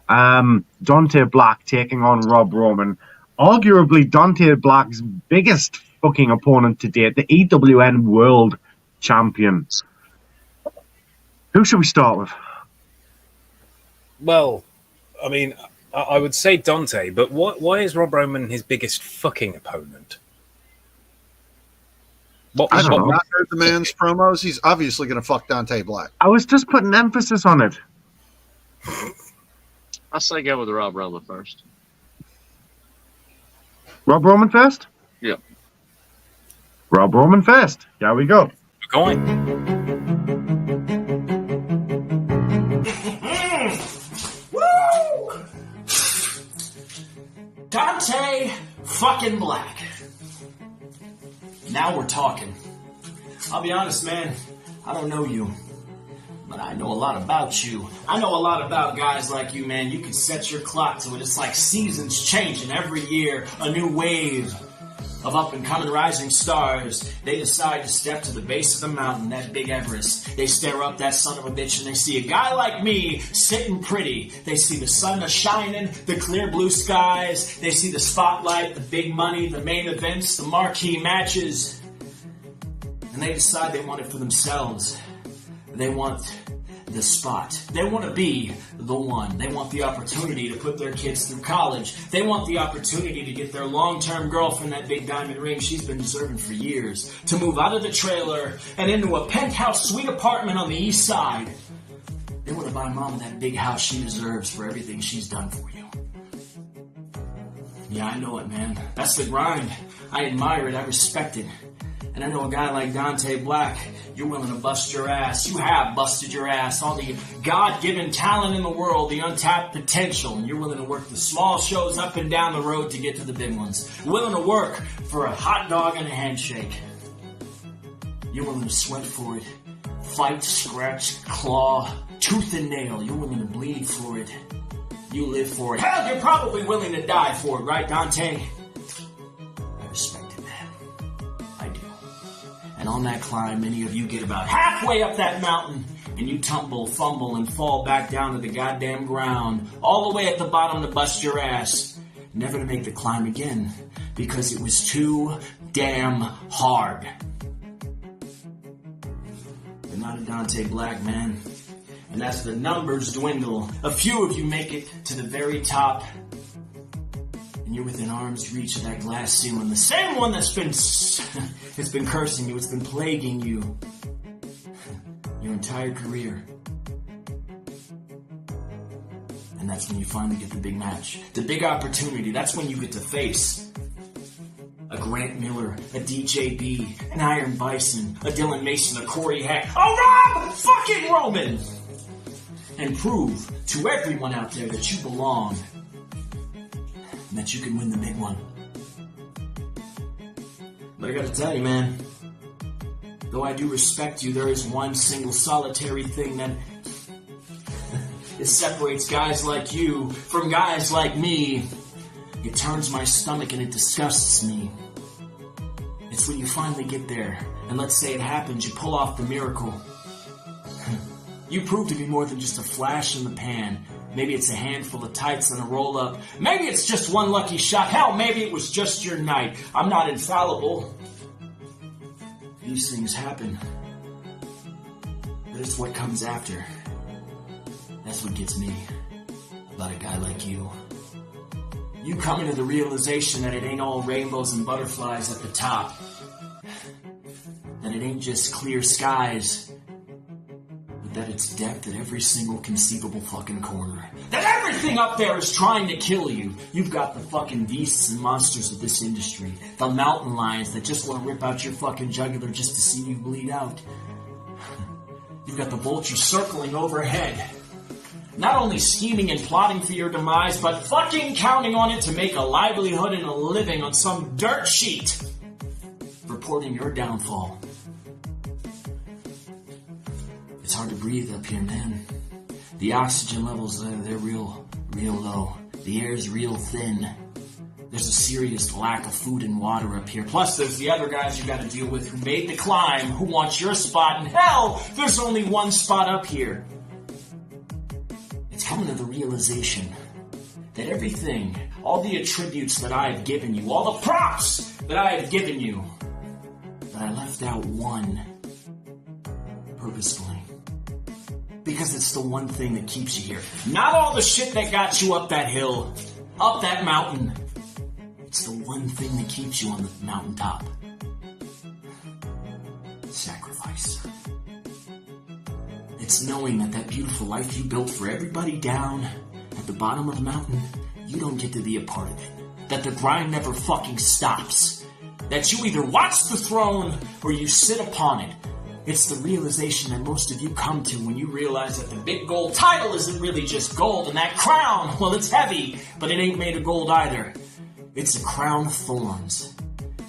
Dante Black taking on Rob Roman. Arguably Dante Black's biggest fucking opponent to date, the EWN World Champion. Who should we start with? Well, I mean, I would say Dante, but why is Rob Roman his biggest fucking opponent? I don't know. Not heard the man's promos. He's obviously going to fuck Dante Black. I was just putting emphasis on it. I say go with Rob Roman first. Rob Roman first? Yep. Rob Roman first. Here we go. We're going. Woo! Dante fucking Black. Now we're talking. I'll be honest, man. I don't know you. But I know a lot about you. I know a lot about guys like you, man. You can set your clock to it. It's like seasons changing. Every year, a new wave of up-and-coming rising stars. They decide to step to the base of the mountain, that big Everest. They stare up that son of a bitch and they see a guy like me sitting pretty. They see the sun shining, the clear blue skies. They see the spotlight, the big money, the main events, the marquee matches. And they decide they want it for themselves. They want the spot. They want to be the one. They want the opportunity to put their kids through college. They want the opportunity to get their long-term girlfriend that big diamond ring she's been deserving for years, to move out of the trailer and into a penthouse suite apartment on the east side. They want to buy Mama that big house she deserves for everything she's done for you. Yeah, I know it, man. That's the grind. I admire it. I respect it. And I know a guy like Dante Black, you're willing to bust your ass. You have busted your ass. All the God-given talent in the world, the untapped potential. And you're willing to work the small shows up and down the road to get to the big ones. Willing to work for a hot dog and a handshake. You're willing to sweat for it. Fight, scratch, claw, tooth and nail. You're willing to bleed for it. You live for it. Hell, you're probably willing to die for it, right, Dante? I respect it, man. I do. And on that climb, many of you get about halfway up that mountain, and you tumble, fumble, and fall back down to the goddamn ground, all the way at the bottom to bust your ass, never to make the climb again, because it was too damn hard. You're not a Dante Black, man. And as the numbers dwindle, a few of you make it to the very top, and you're within arm's reach of that glass ceiling, the same one that's been cursing you, it's been plaguing you your entire career. And that's when you finally get the big match, the big opportunity. That's when you get to face a Grant Miller, a DJB, an Iron Bison, a Dylan Mason, a Corey Heck, a Rob fucking Roman! And prove to everyone out there that you belong and that you can win the big one. But I gotta tell you, man, though I do respect you, there is one single solitary thing that it separates guys like you from guys like me. It turns my stomach and it disgusts me. It's when you finally get there, and let's say it happens, you pull off the miracle. You prove to be more than just a flash in the pan. Maybe it's a handful of tights and a roll-up. Maybe it's just one lucky shot. Hell, maybe it was just your night. I'm not infallible. These things happen. But it's what comes after. That's what gets me about a guy like you. You come into the realization that it ain't all rainbows and butterflies at the top. That it ain't just clear skies. That it's depth at every single conceivable fucking corner. That everything up there is trying to kill you. You've got the fucking beasts and monsters of this industry. The mountain lions that just want to rip out your fucking jugular just to see you bleed out. You've got the vultures circling overhead. Not only scheming and plotting for your demise, but fucking counting on it to make a livelihood and a living on some dirt sheet. Reporting your downfall. It's hard to breathe up here, man. The oxygen levels, they're real low. The air's real thin. There's a serious lack of food and water up here. Plus, there's the other guys you gotta deal with who made the climb, who want your spot. And hell, there's only one spot up here. It's coming to the realization that everything, all the attributes that I have given you, all the props that I have given you, that I left out one purposefully. Because it's the one thing that keeps you here. Not all the shit that got you up that hill, up that mountain. It's the one thing that keeps you on the mountaintop. Sacrifice. It's knowing that that beautiful life you built for everybody down at the bottom of the mountain, you don't get to be a part of it. That the grind never fucking stops. That you either watch the throne or you sit upon it. It's the realization that most of you come to when you realize that the big gold title isn't really just gold, and that crown, well, it's heavy, but it ain't made of gold either. It's a crown of thorns.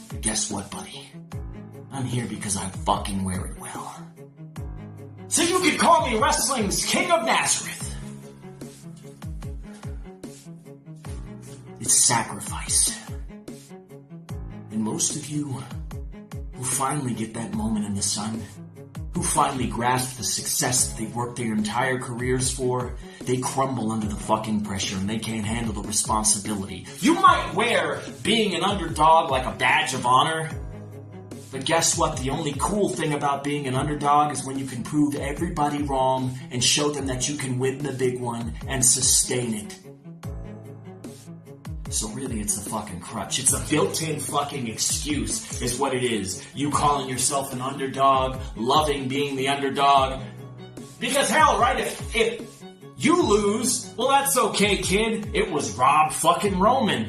But guess what, buddy? I'm here because I fucking wear it well. So you could call me wrestling's King of Nazareth. It's sacrifice. And most of you who finally get that moment in the sun, who finally grasp the success that they've worked their entire careers for, they crumble under the fucking pressure and they can't handle the responsibility. You might wear being an underdog like a badge of honor, But guess what? The only cool thing about being an underdog is when you can prove everybody wrong and show them that you can win the big one and sustain it. So really, it's a fucking crutch. It's a built-in fucking excuse, is what it is. You calling yourself an underdog, loving being the underdog. Because hell, right, if you lose, well, that's okay, kid. It was Rob fucking Roman.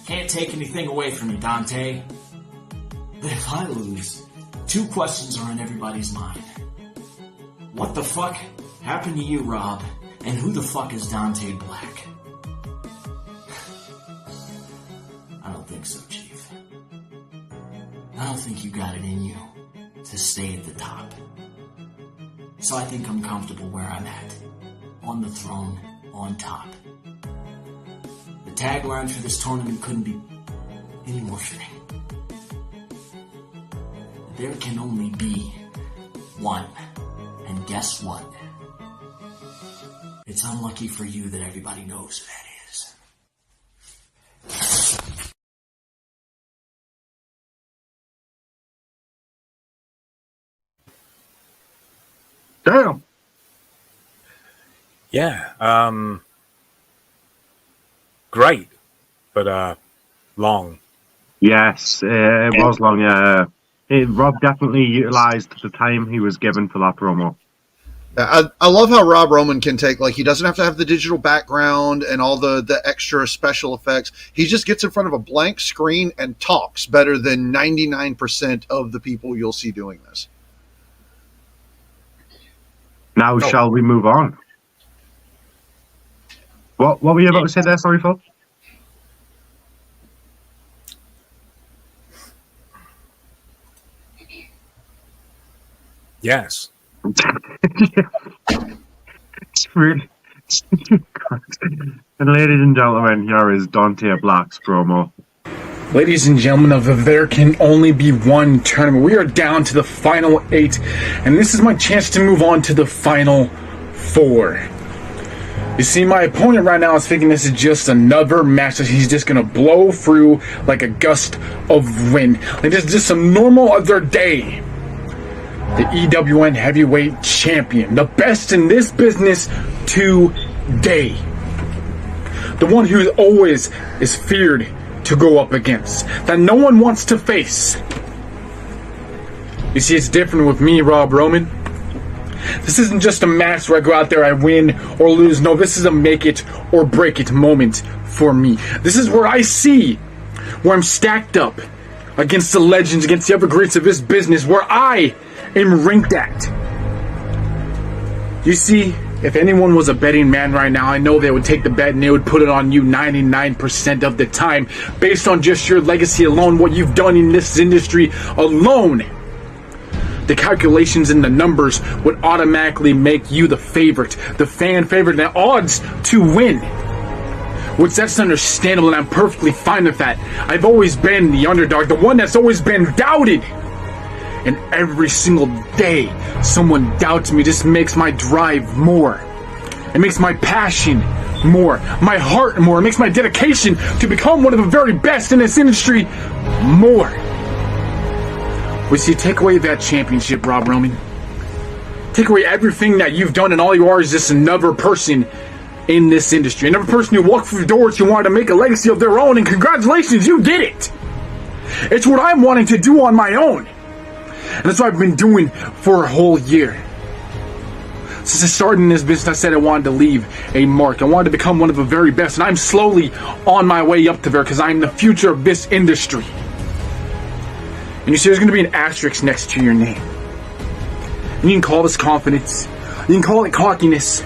Can't take anything away from you, Dante. But if I lose, two questions are on everybody's mind. What the fuck happened to you, Rob? And who the fuck is Dante Black? I don't think so, Chief. I don't think you got it in you to stay at the top. So I think I'm comfortable where I'm at. On the throne, on top. The tagline for this tournament couldn't be any more fitting. There can only be one. And guess what? It's unlucky for you that everybody knows who that is. Damn. Yeah. Great, but long. Yes, it was long. Rob definitely utilised the time he was given for that promo. I love how Rob Roman can take, like, he doesn't have to have the digital background and all the extra special effects. He just gets in front of a blank screen and talks better than 99% of the people you'll see doing this. Now, shall we move on? What were you about to say there? Sorry, Phil? Yes. It's really... And ladies and gentlemen, here is Dante Black's promo. Ladies and gentlemen of the There Can Only Be One tournament, we are down to the final 8, and this is my chance to move on to the final 4. You see, my opponent right now is thinking this is just another match that he's just going to blow through like a gust of wind. Like this is just some normal other day. The EWN Heavyweight Champion, the best in this business today. The one who always is feared to go up against, that no one wants to face. You see, it's different with me, Rob Roman. This isn't just a match where I go out there, I win or lose. No, this is a make it or break it moment for me. This is where I see where I'm stacked up against the legends, against the other greats of this business, where I am ranked at. You see, if anyone was a betting man right now, I know they would take the bet and they would put it on you 99% of the time, based on just your legacy alone, what you've done in this industry alone. The calculations and the numbers would automatically make you the favorite, the fan favorite, and the odds to win. Which that's understandable, and I'm perfectly fine with that. I've always been the underdog, the one that's always been doubted. And every single day, someone doubts me. Just makes my drive more. It makes my passion more, my heart more. It makes my dedication to become one of the very best in this industry more. We see, take away that championship, Rob Roman. Take away everything that you've done, and all you are is just another person in this industry. Another person who walked through the doors who wanted to make a legacy of their own, and congratulations, you did it. It's what I'm wanting to do on my own. And that's what I've been doing for a whole year. Since I started in this business, I said I wanted to leave a mark. I wanted to become one of the very best, and I'm slowly on my way up to there because I'm the future of this industry. And you see, there's going to be an asterisk next to your name. And you can call this confidence. You can call it cockiness.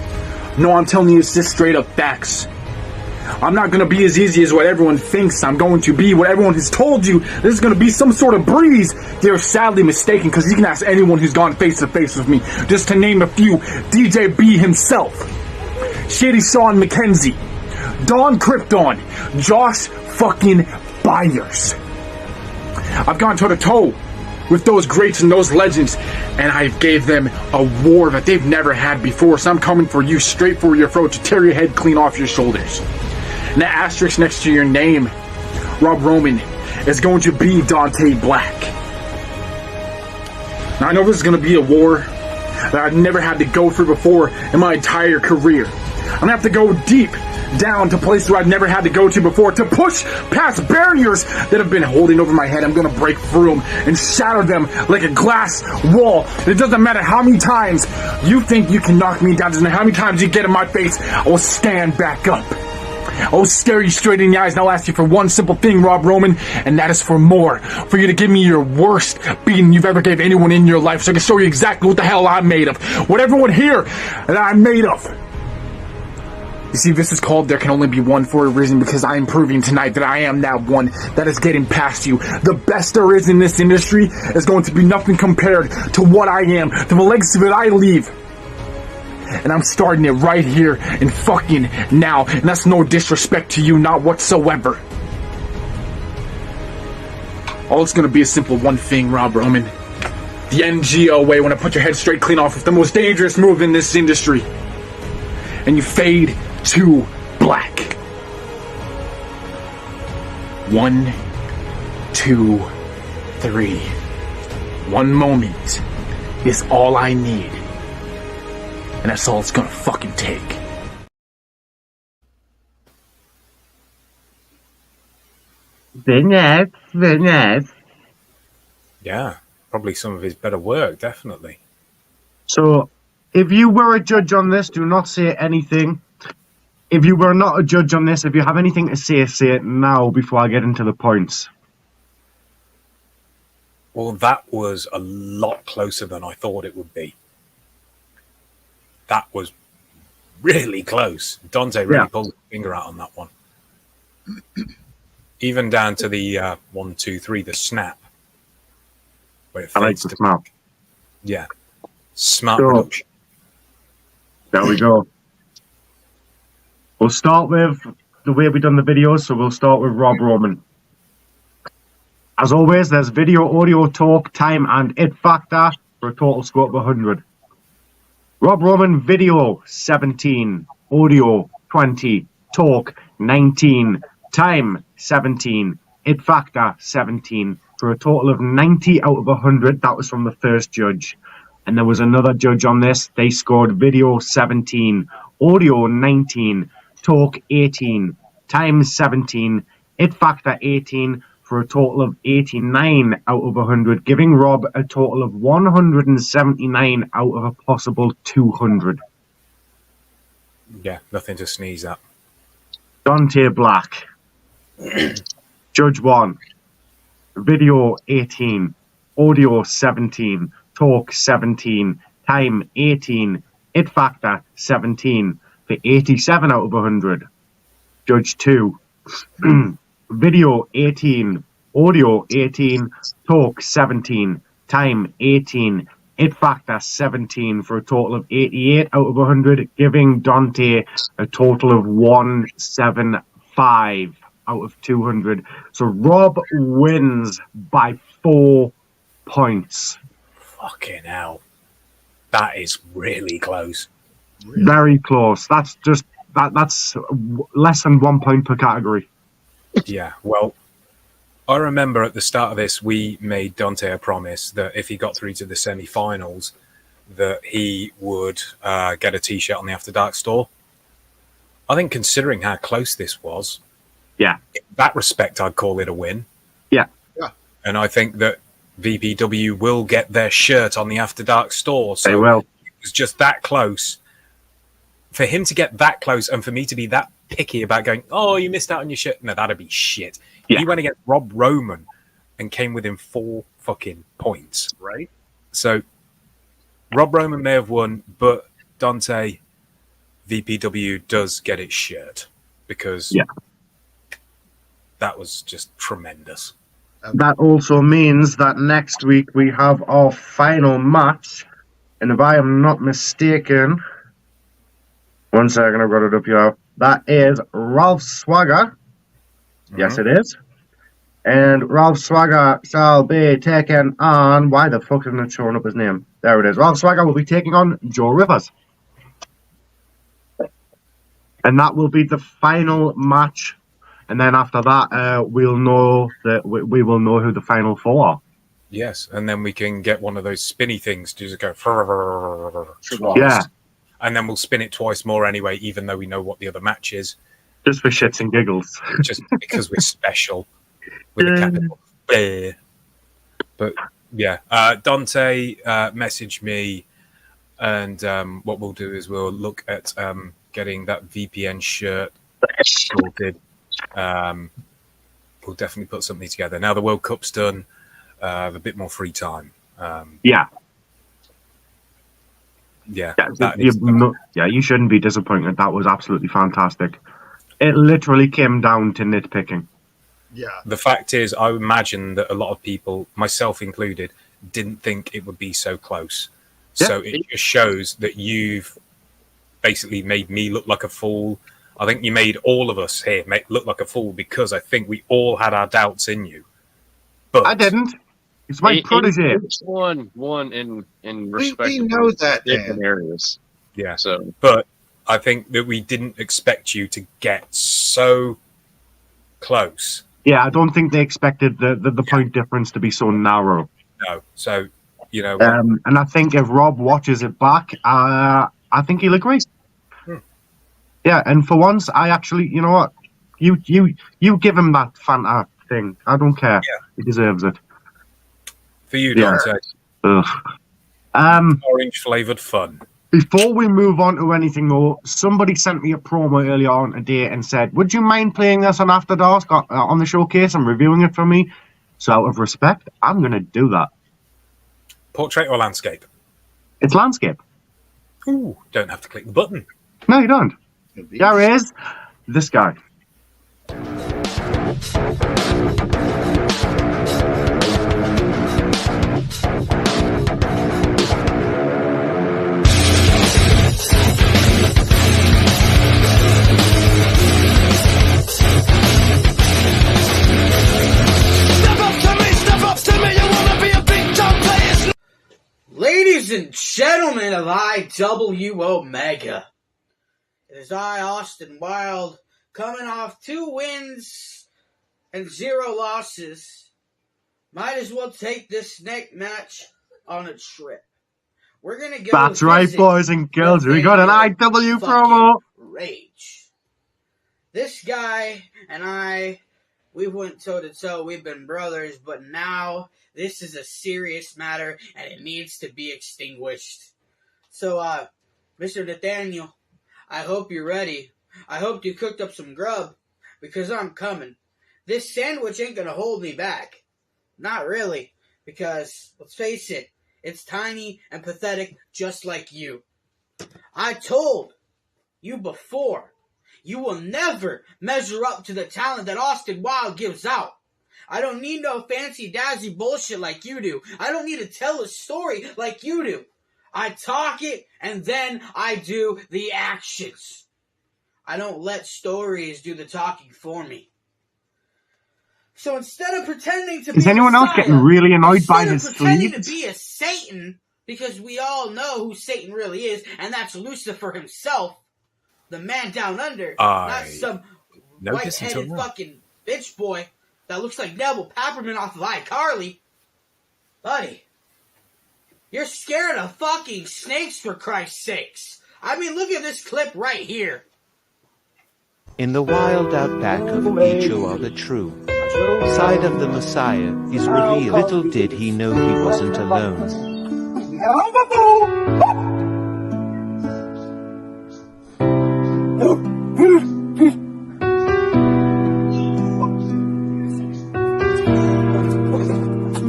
No, I'm telling you, it's just straight up facts. I'm not going to be as easy as what everyone thinks I'm going to be. What everyone has told you, this is going to be some sort of breeze. They're sadly mistaken, because you can ask anyone who's gone face to face with me. Just to name a few: DJB himself, Shady Sean McKenzie, Don Krypton, Josh fucking Byers. I've gone toe to toe with those greats and those legends, and I gave them a war that they've never had before. So I'm coming for you, straight for your throat, to tear your head clean off your shoulders. And the asterisk next to your name, Rob Roman, is going to be Dante Black. Now, I know this is going to be a war that I've never had to go through before in my entire career. I'm going to have to go deep down to places where I've never had to go to before to push past barriers that have been holding over my head. I'm going to break through them and shatter them like a glass wall. It doesn't matter how many times you think you can knock me down, it doesn't matter how many times you get in my face, I will stand back up. I'll stare you straight in the eyes and I'll ask you for one simple thing, Rob Roman, and that is for more. For you to give me your worst beating you've ever gave anyone in your life so I can show you exactly what the hell I'm made of. What everyone here that I'm made of. You see, this is called There Can Only Be One for a reason, because I am proving tonight that I am that one that is getting past you. The best there is in this industry is going to be nothing compared to what I am, to the legacy that I leave. And I'm starting it right here and fucking now. And that's no disrespect to you, not whatsoever. All it's going to be a simple one thing, Rob Roman. The NGO way, when I put your head straight clean off, it's the most dangerous move in this industry. And you fade to black. 1, 2, 3. One moment is all I need. And that's all it's gonna fucking take. Vinette. Yeah, probably some of his better work, definitely. So, if you were a judge on this, do not say anything. If you were not a judge on this, if you have anything to say it now before I get into the points. Well, that was a lot closer than I thought it would be. That was really close. Dante really pulled his finger out on that one. Even down to the 1, 2, 3, the snap. Where it fades I like the to snap. Yeah. Smart production. There we go. We'll start with the way we've done the videos, so we'll start with Rob Roman. As always, there's video, audio, talk, time, and it factor for a total score of 100. Rob Roman, video, 17. Audio, 20. Talk, 19. Time, 17. It factor, 17. For a total of 90 out of 100. That was from the first judge. And there was another judge on this. They scored video, 17. Audio, 19. Talk, 18. Time, 17. It factor, 18. For a total of 89 out of 100, giving Rob a total of 179 out of a possible 200. Yeah, nothing to sneeze at. Dante Black. Judge 1. Video 18. Audio 17. Talk 17. Time 18. It factor 17. For 87 out of 100. Judge 2. Video 18, audio 18, talk 17, time 18, it factor 17 for a total of 88 out of 100, giving Dante a total of 175 out of 200. So Rob wins by 4 points. Fucking hell. That is really close. Very close. That's just that's less than 1 point per category. Yeah, well, I remember at the start of this, we made Dante a promise that if he got through to the semi-finals, that he would get a T-shirt on the After Dark store. I think considering how close this was, in that respect, I'd call it a win. Yeah. And I think that VPW will get their shirt on the After Dark store. So they will. It was just that close. For him to get that close and for me to be that picky about going, oh, you missed out on your shirt. No, that'd be shit. Yeah. He went against Rob Roman and came within 4 fucking points. Right. So Rob Roman may have won, but Dante, VPW does get its shirt because that was just tremendous. That also means that next week we have our final match. And if I am not mistaken, 1 second, I've got it up here. That is Ralph Swagger. Yes, it is. And Ralph Swagger shall be taken on... Why the fuck isn't it showing up his name? There it is. Ralph Swagger will be taking on Joe Rivers. And that will be the final match and then after that, we'll know that we will know who the final 4 are. Yes, and then we can get one of those spinny things to just go twice. Yeah. And then we'll spin it twice more anyway, even though we know what the other match is. Just for shits and giggles. Just because we're special with a capital B. But yeah, Dante messaged me, and what we'll do is we'll look at getting that VPN shirt sorted. We'll definitely put something together. Now the World Cup's done, a bit more free time. Yeah. Yeah, you shouldn't be disappointed. That was absolutely fantastic. It literally came down to nitpicking. Yeah. The fact is, I imagine that a lot of people, myself included, didn't think it would be so close. Yeah. So it just shows that you've basically made me look like a fool. I think you made all of us here look like a fool because I think we all had our doubts in you. But I didn't. It's my protege. One in respect. We know that, different Dan. areas. Yeah. So, but I think that we didn't expect you to get so close. Yeah, I don't think they expected the point difference to be so narrow. No. So, you know. And I think if Rob watches it back, I think he'll agree. Yeah, and for once, I actually, you know what? You give him that Fanta thing. I don't care. Yeah. He deserves it. For you, Dante. Orange flavoured fun. Before we move on to anything more, somebody sent me a promo earlier on today and said, would you mind playing this on After Dark on the showcase and reviewing it for me? So out of respect, I'm going to do that. Portrait or landscape? It's landscape. Ooh, don't have to click the button. No, you don't. There is this guy. Ladies and gentlemen of IW Omega, it is I, Austin Wilde, coming off 2 wins and 0 losses. Might as well take this next match on a trip. We're going to go. That's right, boys and girls. We got an IW promo. Rage. This guy and I, we went toe-to-toe. We've been brothers, but now this is a serious matter, and it needs to be extinguished. So, Mr. Nathaniel, I hope you're ready. I hope you cooked up some grub, because I'm coming. This sandwich ain't gonna hold me back. Not really, because, let's face it, it's tiny and pathetic just like you. I told you before, you will never measure up to the talent that Austin Wilde gives out. I don't need no fancy dazzy bullshit like you do. I don't need to tell a story like you do. I talk it and then I do the actions. I don't let stories do the talking for me. So instead of pretending to be Is anyone else getting really annoyed by his pretending sleeves? to be a Satan, because we all know who Satan really is, and that's Lucifer himself, the man down under, not some white-headed fucking bitch boy that looks like Neville Papperman off of iCarly. Buddy, you're scared of fucking snakes, for Christ's sakes. I mean, look at this clip right here. In the wild outback of Ichoa, the true side of the Messiah is revealed. Little did he know he wasn't alone.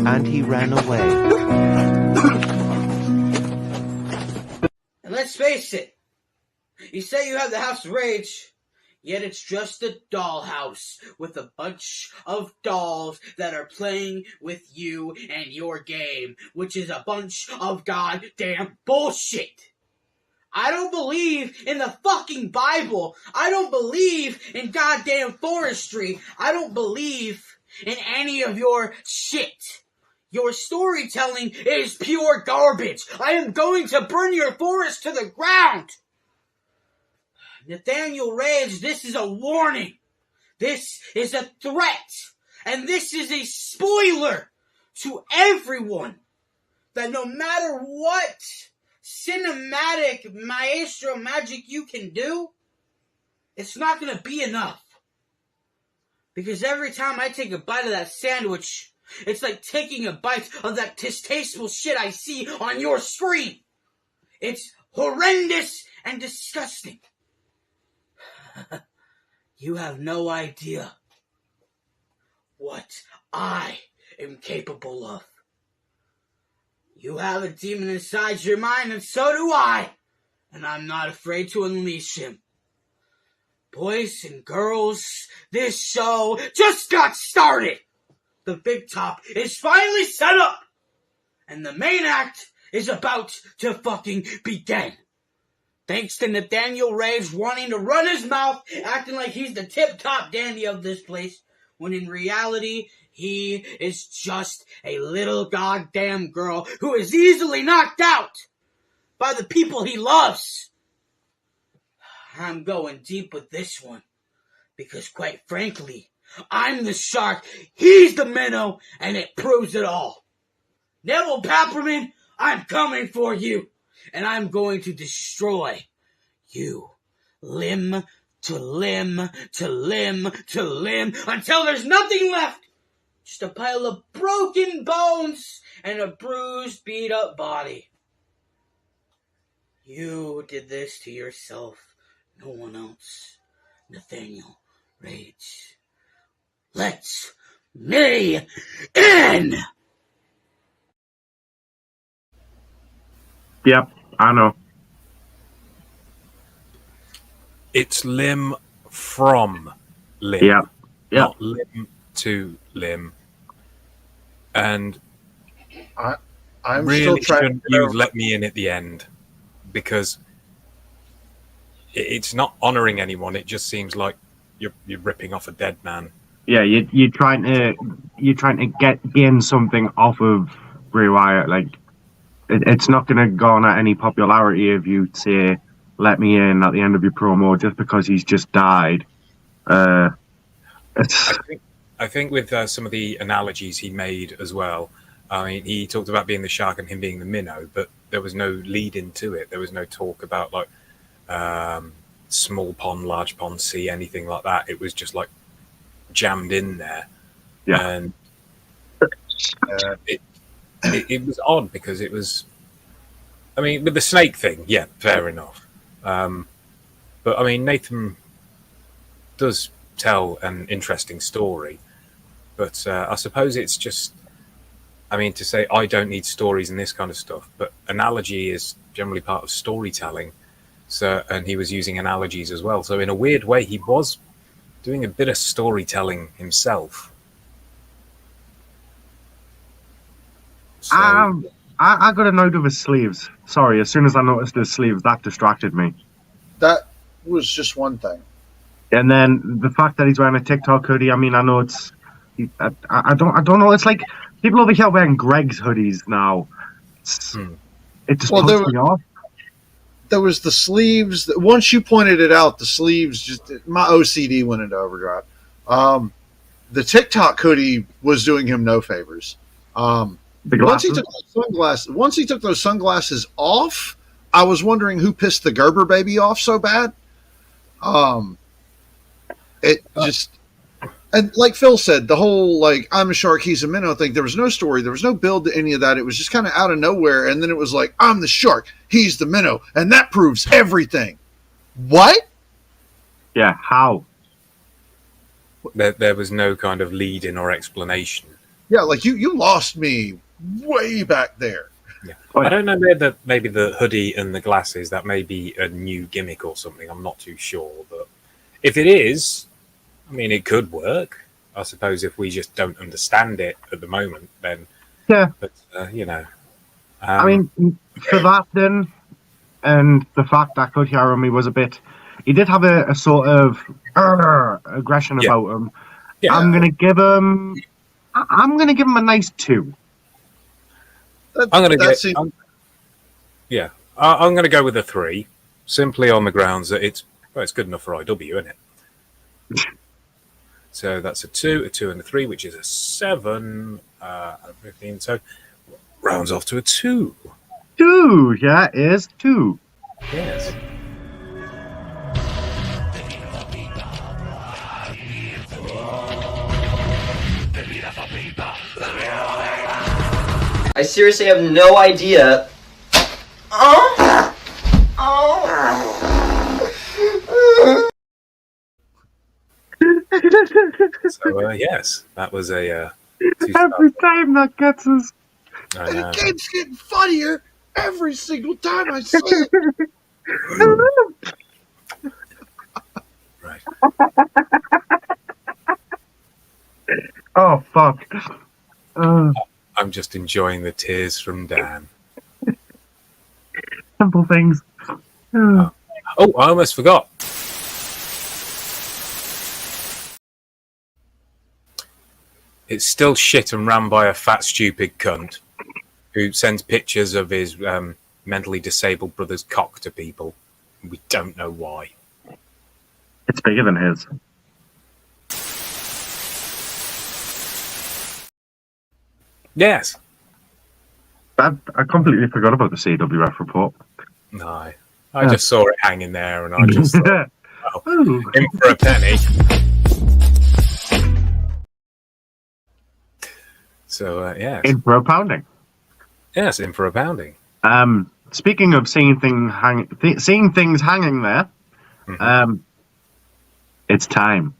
And he ran away. And let's face it, you say you have the House of Rage, yet it's just a dollhouse with a bunch of dolls that are playing with you and your game, which is a bunch of goddamn bullshit. I don't believe in the fucking Bible. I don't believe in goddamn forestry. I don't believe in any of your shit. Your storytelling is pure garbage. I am going to burn your forest to the ground. Nathaniel Rage, this is a warning. This is a threat, and this is a spoiler to everyone that no matter what cinematic maestro magic you can do, it's not going to be enough. Because every time I take a bite of that sandwich, it's like taking a bite of that distasteful shit I see on your screen. It's horrendous and disgusting. You have no idea what I am capable of. You have a demon inside your mind, and so do I. And I'm not afraid to unleash him. Boys and girls, this show just got started. The big top is finally set up. And the main act is about to fucking begin. Thanks to Nathaniel Raves wanting to run his mouth, acting like he's the tip-top dandy of this place, when in reality, he is just a little goddamn girl who is easily knocked out by the people he loves. I'm going deep with this one, because quite frankly, I'm the shark, he's the minnow, and it proves it all. Neville Papperman, I'm coming for you, and I'm going to destroy you, limb to limb to limb to limb, until there's nothing left. Just a pile of broken bones and a bruised, beat-up body. You did this to yourself, no one else. Nathaniel Rage. Let me in! Yep, I know. It's limb from limb. Yep. Not limb to limb. And I'm really still trying shouldn't you let me in at the end, because it's not honouring anyone. It just seems like you're ripping off a dead man. Yeah, you're trying to gain something off of Bray Wyatt. Like, it's not going to garner any popularity if you say "let me in" at the end of your promo just because he's just died. I think with some of the analogies he made as well. I mean, he talked about being the shark and him being the minnow, but there was no lead into it. There was no talk about like small pond, large pond, sea, anything like that. It was just like jammed in there. Yeah. And it was odd because it was, I mean, with the snake thing, yeah, fair enough. But I mean, Nathan does tell an interesting story, but I suppose it's just, I mean, to say I don't need stories and this kind of stuff, but analogy is generally part of storytelling. So, and he was using analogies as well. So in a weird way, he was doing a bit of storytelling himself. So, I got annoyed with his sleeves. Sorry, as soon as I noticed his sleeves, that distracted me. That was just one thing. And then the fact that he's wearing a TikTok hoodie. I mean, I know it's. I don't know. It's like people over here wearing Greg's hoodies now. It just puts me off. There was the sleeves. Once you pointed it out, the sleeves just my OCD went into overdrive. The TikTok hoodie was doing him no favors. Once he took those sunglasses off, I was wondering who pissed the Gerber baby off so bad. And like Phil said, the whole like I'm a shark, he's a minnow thing. There was no story, there was no build to any of that. It was just kind of out of nowhere, and then it was like I'm the shark, he's the minnow, and that proves everything. What? Yeah, how? There was no kind of lead-in or explanation. Yeah, like you lost me way back there. Yeah. I don't know whether maybe the hoodie and the glasses, that may be a new gimmick or something. I'm not too sure, but if it is, I mean, it could work. I suppose if we just don't understand it at the moment, then yeah. But you know, I mean, for that then, and the fact that Coach Yarami was a bit, he did have a sort of aggression about him. Yeah. I'm gonna give him a nice 2. I'm going to go with a 3, simply on the grounds that it's good enough for IW, isn't it? So that's a 2, a 2 and a 3, which is a 7 out of 15. So rounds off to a 2. 2, yeah, is 2. Yes. I seriously have no idea. So yes, that was a. Every time that gets us. I know. It keeps getting funnier every single time I say it. Right. Oh, fuck. I'm just enjoying the tears from Dan. Simple things. Oh, I almost forgot. It's still shit and ran by a fat, stupid cunt who sends pictures of his mentally disabled brother's cock to people. We don't know why. It's bigger than his. Yes. I completely forgot about the CWF report. No. I just saw it hanging there and I just thought, oh, in for a penny. So, yeah. In for a pounding. Yes, in for a pounding. Speaking of seeing things hanging there, it's time.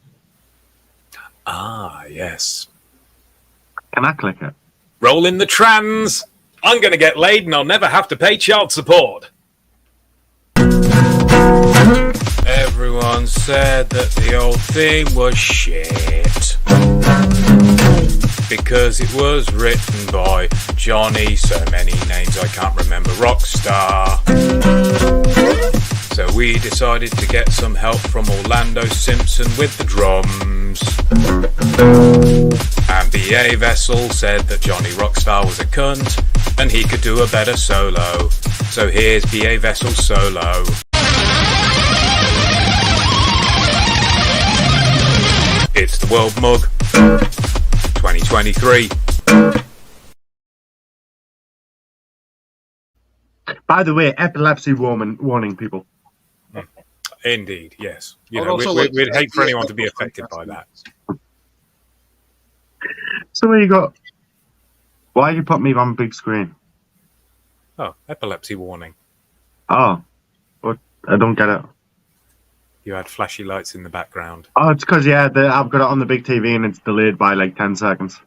Ah, yes. Can I click it? Roll in the trans. I'm going to get laid and I'll never have to pay child support. Everyone said that the old theme was shit. Because it was written by Johnny, so many names I can't remember, Rockstar. So we decided to get some help from Orlando Simpson with the drums. And B.A. Vessel said that Johnny Rockstar was a cunt and he could do a better solo. So here's B.A. Vessel's solo. It's the World Mug 2023. By the way, epilepsy warning, people. Indeed, yes. You I'd know, also we'd like to hate for say- anyone to be affected by that. So where you got? Why you put me on big screen? Oh, epilepsy warning. Oh, what? I don't get it. You had flashy lights in the background. Oh, it's because I've got it on the big TV and it's delayed by like 10 seconds.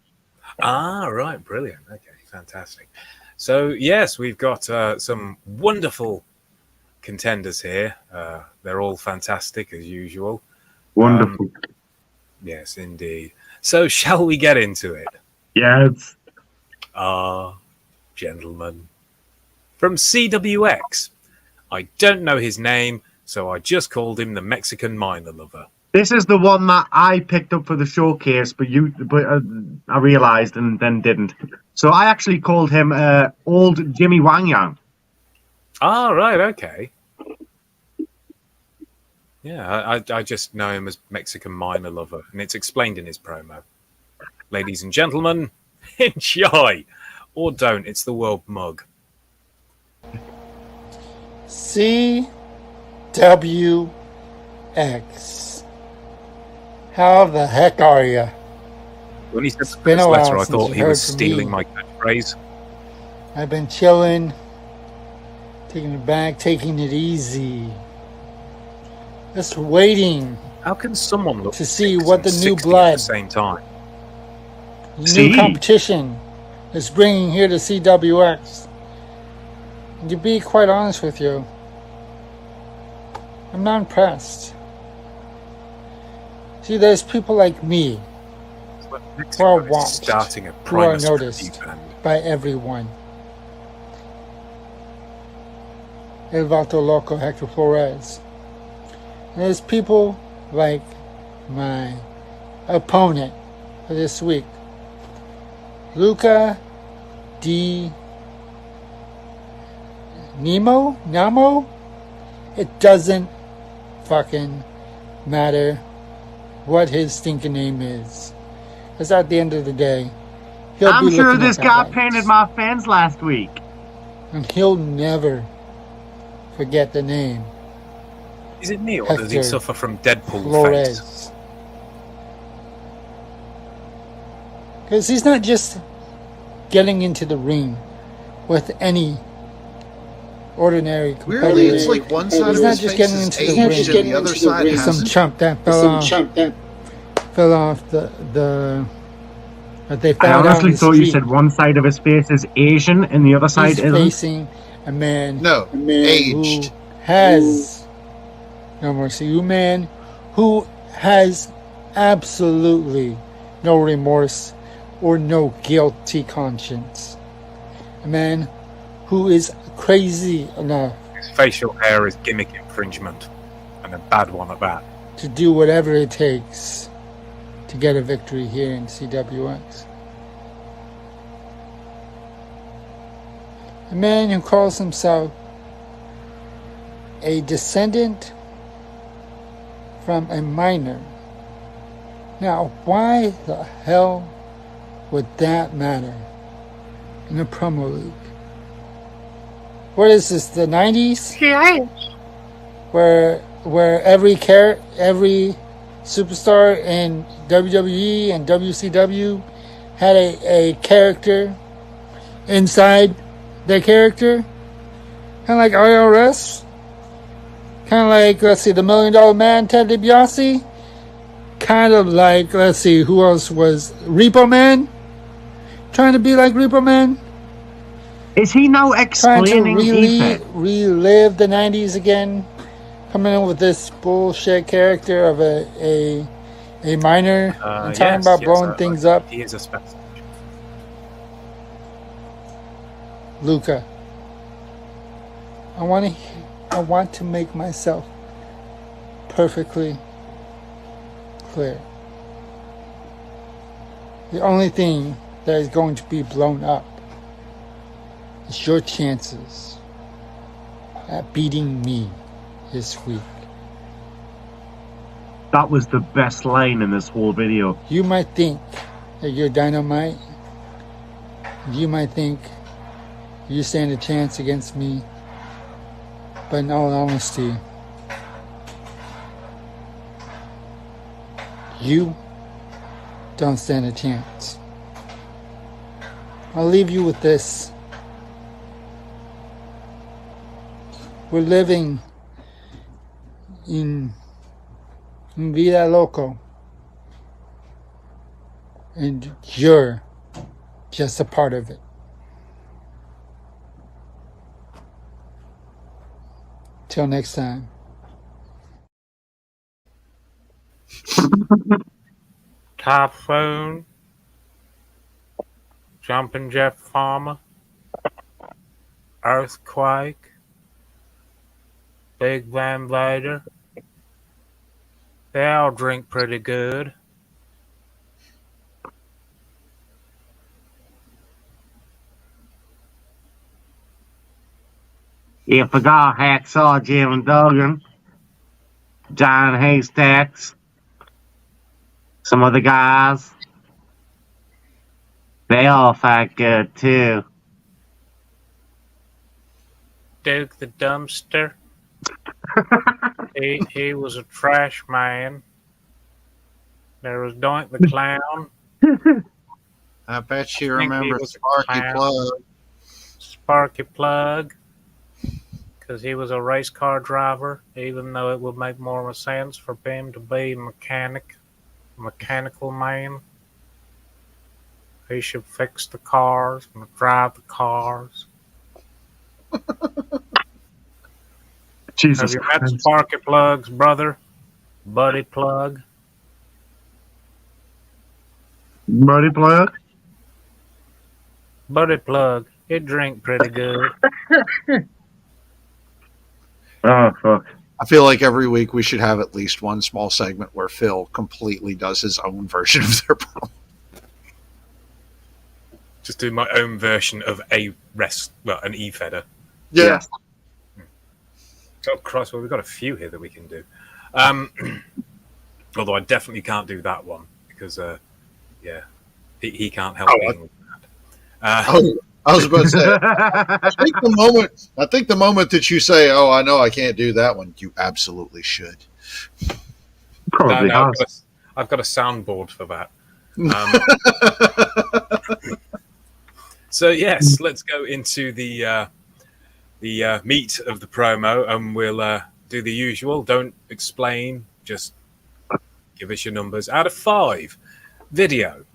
Ah, right, brilliant. Okay, fantastic. So yes, we've got some wonderful contenders here. They're all fantastic as usual. Wonderful. Yes, indeed. So shall we get into it? Yes. Gentlemen. From CWX. I don't know his name, so I just called him the Mexican Minor Lover. This is the one that I picked up for the showcase, but I realised and then didn't. So I actually called him Old Jimmy Wang Yang. Ah, right, okay. Yeah, I just know him as Mexican Minor Lover, and it's explained in his promo. Ladies and gentlemen, enjoy! Or don't, it's the World Mug. CWX. How the heck are you? When he said the been a first while letter, I since thought you've he heard was from stealing me. my catchphrase. I've been chilling, taking it back, taking it easy. Just waiting How can someone look to see 6 what the and new 60 blood, at the same time? new competition is bringing here to CWX. And to be quite honest with you, I'm not impressed. See, there's people like me who are watched, Starting a who are Primus noticed tribute band. by everyone. El Vato Loco, Hector Flores. And there's people like my opponent for this week, Luca D. Namo? It doesn't fucking matter. what his stinking name is. Because at the end of the day, he'll I'm be sure looking this at guy that painted my fence last week. and he'll never forget the name. Is it me, or does he Hector suffer from Deadpool Flores. face? Because he's not just getting into the ring with any ordinary competitor. Weirdly, it's like one side He's of not his just face getting is into the aged ring. and the other side There's some hasn't. chump that fell off the that they I found out honestly in the thought you street. said one side of his face is Asian and the other side He's isn't. facing a man, aged. who has no mercy. A man who has absolutely no remorse or no guilty conscience. A man who is crazy enough His facial hair is gimmick infringement, and a bad one at that. to do whatever it takes to get a victory here in CWX. A man who calls himself a descendant from a miner. Now, why the hell would that matter in a promo league? What is this, the 90s? Yes. Where every superstar in WWE and WCW had a character inside their character? Kind of like IRS? Kind of like, let's see, the $1 Million Man, Ted DiBiase? Kind of like, let's see, who else was Repo Man? Trying to be like Repo Man? Is he now Trying to explaining EFED? relive the 90s again? Coming in with this bullshit character of a miner and talking about blowing things up. He is a specimen. Luca, I want to make myself perfectly clear. The only thing that is going to be blown up is your chances at beating me this week. That was the best line in this whole video. You might think that you're dynamite. You might think you stand a chance against me. But in all honesty, you don't stand a chance. I'll leave you with this. We're living in Vida Loco. And you're just a part of it. Till next time. Typhoon, Jumping Jeff Farmer, Earthquake, Big Van Vader. They all drink pretty good. If I got Hacksaw Jim and Duggan, John Haystacks, some other guys, they all fight good too. Duke the Dumpster. he was a trash man. There was Doink the Clown. I bet you I think he remember was a Sparky clown. Plug. Sparky Plug. Because he was a race car driver, even though it would make more sense for him to be mechanical man. He should fix the cars and drive the cars. Jesus Have you met Christ. Sparky Plug's brother, Buddy Plug? Buddy Plug? Buddy Plug, he drink pretty good. Oh, fuck. I feel like every week we should have at least one small segment where Phil completely does his own version of their promo. Just do my own version of an EFEDer. Yeah. Oh, Christ, well, we've got a few here that we can do. Although I definitely can't do that one because, yeah, he can't help being. I was about to say. I think the moment that you say, "Oh, I know I can't do that one," you absolutely should. Probably no, has. I've got a soundboard for that. So yes, let's go into the meat of the promo, and we'll do the usual. Don't explain, just give us your numbers out of 5. Video.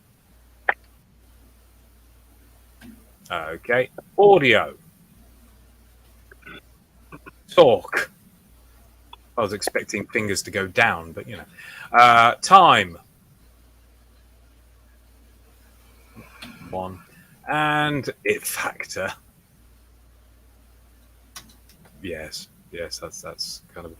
Okay. Audio. Talk. I was expecting fingers to go down, but you know. Time. 1. And it factor. Yes, that's kind of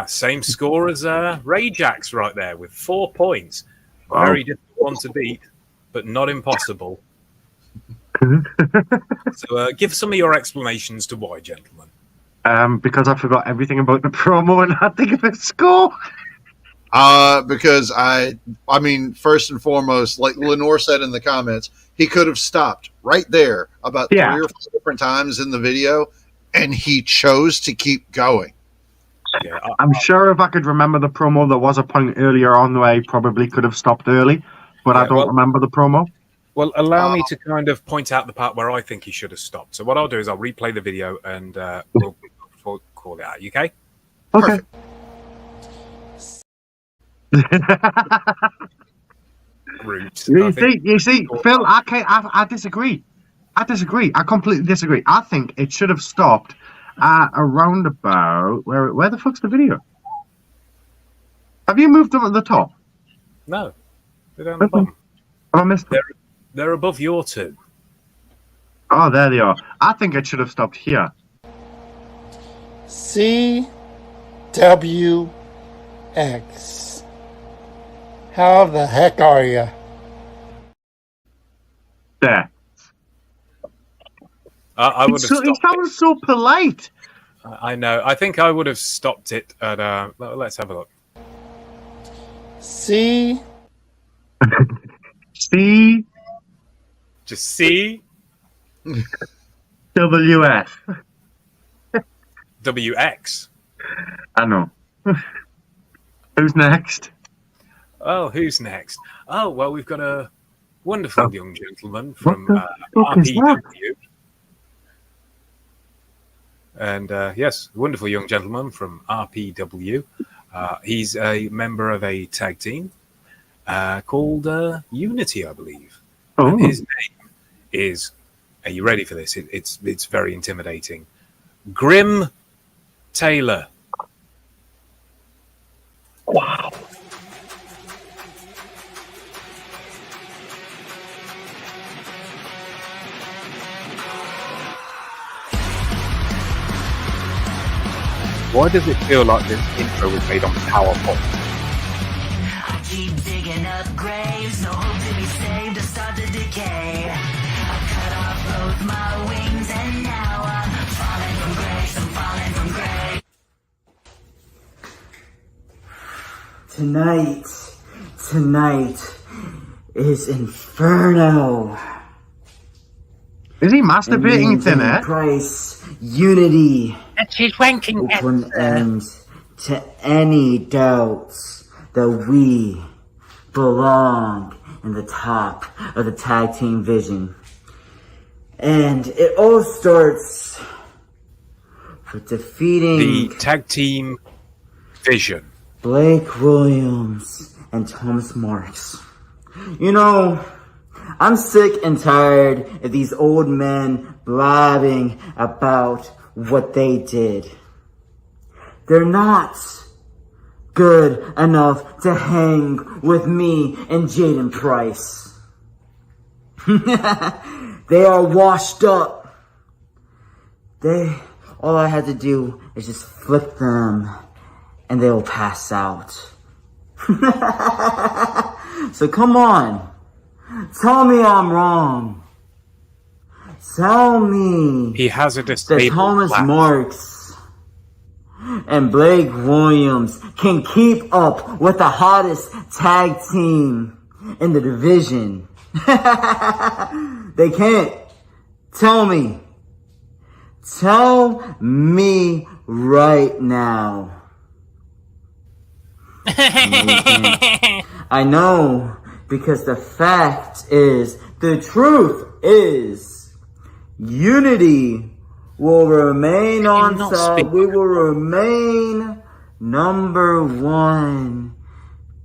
same score as Rajax right there with 4 points. Wow. Very difficult one to beat, but not impossible. So give some of your explanations to why, gentlemen. Because I forgot everything about the promo and I think of a score. Because I mean, first and foremost, like Lenore said in the comments, he could have stopped right there about 3 or 4 different times in the video, and he chose to keep going. Yeah, I'm sure if I could remember the promo, there was a point earlier on where he probably could have stopped early, but I don't remember the promo. Well, allow me to kind of point out the part where I think he should have stopped. So what I'll do is I'll replay the video and we'll call it out. You okay? Okay. Root. You see, Phil, I disagree. I completely disagree. I think it should have stopped at around about where the fuck's the video? Have you moved them at the top? No, they're down the bottom. Have I missed them? They're above your 2. Oh, there they are. I think it should have stopped here. CWX. How the heck are you? There. I would have stopped. It sounds so polite. I know. I think I would have stopped it at. Let's have a look. C. C. Just C. WF. WX. I know. Who's next? Oh, who's next? Oh, well, we've got a wonderful young gentleman from RPW. And yes, wonderful young gentleman from RPW. He's a member of a tag team called Unity, I believe. Oh. And his name is, are you ready for this? It's very intimidating. Grim Taylor. Wow. Why does it feel like this intro was made on PowerPoint? I keep digging up graves, no hope to be saved, I start to decay. I cut off both my wings and now I'm falling from grace, I'm falling from grace. Tonight is Inferno. Is he masturbating thin air? Price, Unity. And she's wanking at Put an end to any doubts that we belong in the top of the tag team vision. And it all starts with defeating the tag team vision. Blake Williams and Thomas Marks. You know, I'm sick and tired of these old men blabbing about what they did. They're not good enough to hang with me and Jaden Price. They are washed up. All I had to do is just flip them and they will pass out. So come on. Tell me I'm wrong. Tell me he has a that Thomas Marks and Blake Williams can keep up with the hottest tag team in the division. They can't. Tell me right now. I know, because the truth is, Unity will remain on top. We will remain number one.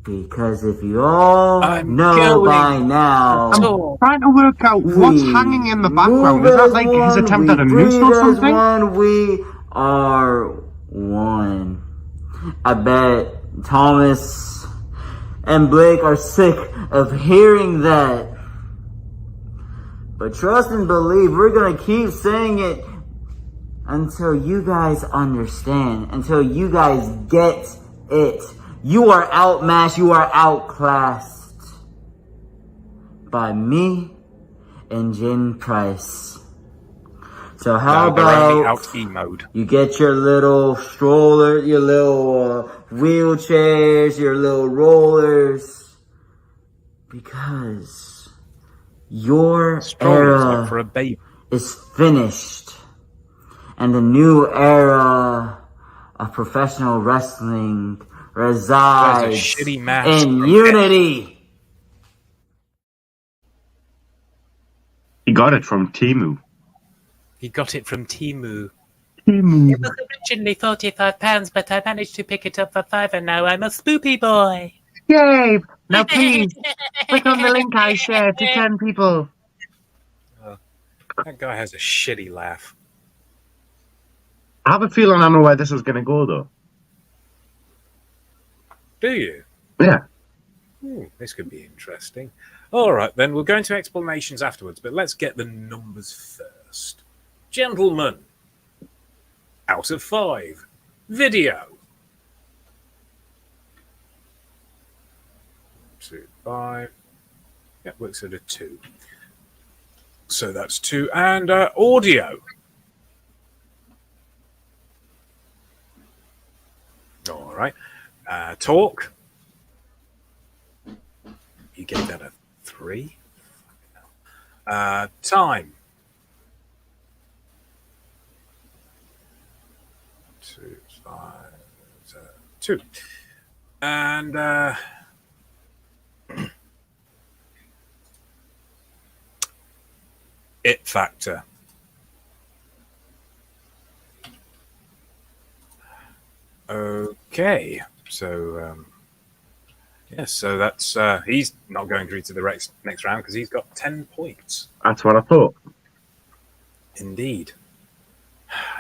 Because if you all know by now, I'm trying to work out what's hanging in the background. Is that like his attempt at a noose or something? We are one. I bet Thomas and Blake are sick of hearing that. But trust and believe, we're gonna keep saying it until you guys understand, until you guys get it. You are outmatched, you are outclassed by me and Jen Price. So how about you get your little stroller, your little wheelchairs, your little rollers, because your era for a baby. is finished, and the new era of professional wrestling resides in Unity. He got it from Timu. He got it from Timu. Timu. It was originally £45, but I managed to pick it up for £5, and now I'm a spoopy boy. Yay! Now please, click on the link I shared to 10 people. That guy has a shitty laugh. I have a feeling I know where this is going to go, though. Do you? Yeah. This could be interesting. All right, then. We'll go into explanations afterwards, but let's get the numbers first. Gentlemen, out of 5. Video. 2, 5. Yeah, works at a 2. So that's 2. And audio. All right. Talk. You gave that a 3. Time. 2, 5, 2. And it factor. Okay, so yes, so that's he's not going through to the next round because he's got 10 points. That's what I thought. Indeed,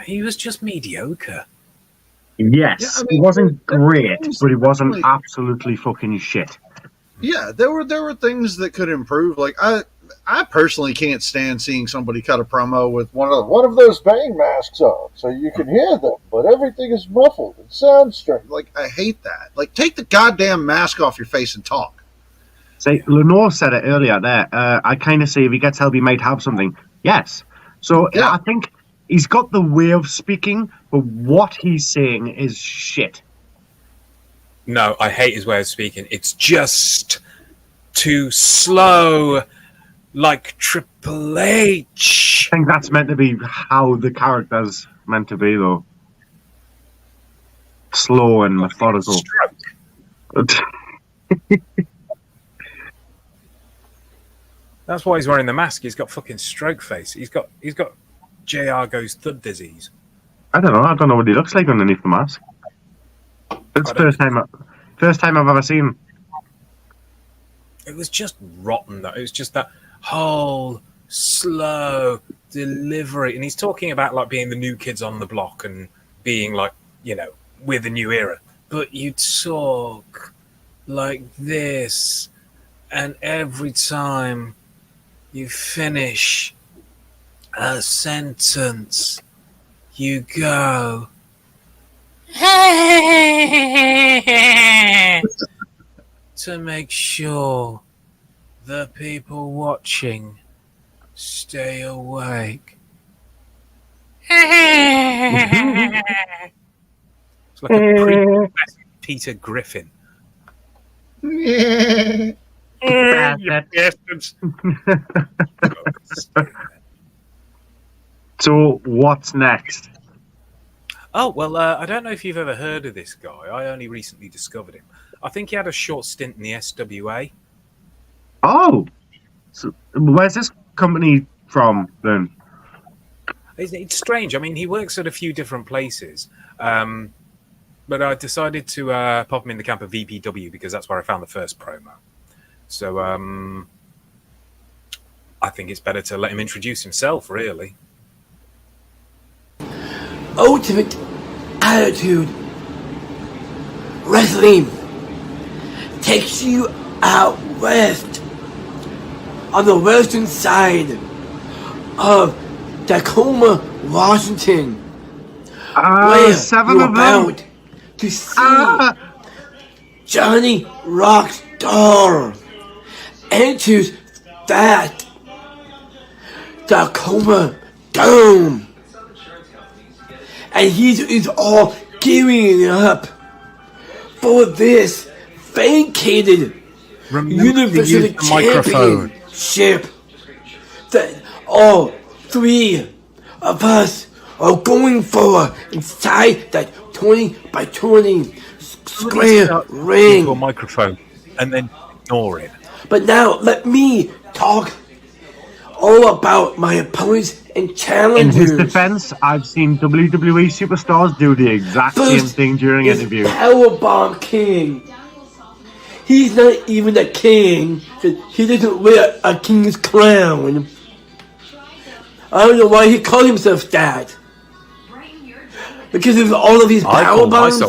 he was just mediocre. Yes, Yeah, I mean, he wasn't great, but he wasn't like- absolutely fucking shit. Yeah, there were things that could improve. Like I personally can't stand seeing somebody cut a promo with one of those Bane masks on, so you can hear them, but everything is muffled. It sounds strange. Like, I hate that. Like, take the goddamn mask off your face and talk. See, Lenore said it earlier there. I kind of say if he gets help, he might have something. Yes. So Yeah. I think he's got the way of speaking, but what he's saying is shit. No, I hate his way of speaking. It's just too slow, like Triple H. I think that's meant to be how the character's meant to be, though. Slow and methodical. That's why he's wearing the mask. He's got fucking stroke face. He's got JR goes thud disease. I don't know what he looks like underneath the mask. It's the first time I've ever seen him. It was just rotten, though. It was just that whole slow delivery. And he's talking about, like, being the new kids on the block and being, like, you know, with the new era. But you talk like this, and every time you finish a sentence, you go... to make sure the people watching stay awake. It's like a pre Peter Griffin. You bastards. So what's next? Oh, well, I don't know if you've ever heard of this guy. I only recently discovered him. I think he had a short stint in the SWA. Oh, so where's this company from then? It's strange. I mean, he works at a few different places. But I decided to pop him in the camp of VPW because that's where I found the first promo. So I think it's better to let him introduce himself, really. Ultimate Attitude Wrestling takes you out west on the western side of Tacoma, Washington, where 7 you're of them. about to see Johnny Rockstar enters that Tacoma Dome. And he is all gearing up for this vacated Universal Championship that all three of us are going for inside that 20 by 20 square ring. Into a microphone and then ignore it. But now let me talk all about my opponents and challengers. In his defense, I've seen WWE superstars do the exact same thing during interviews. Powerbomb King. He's not even a king, because he doesn't wear a king's crown. I don't know why he called himself that. Because if all of these powerbombs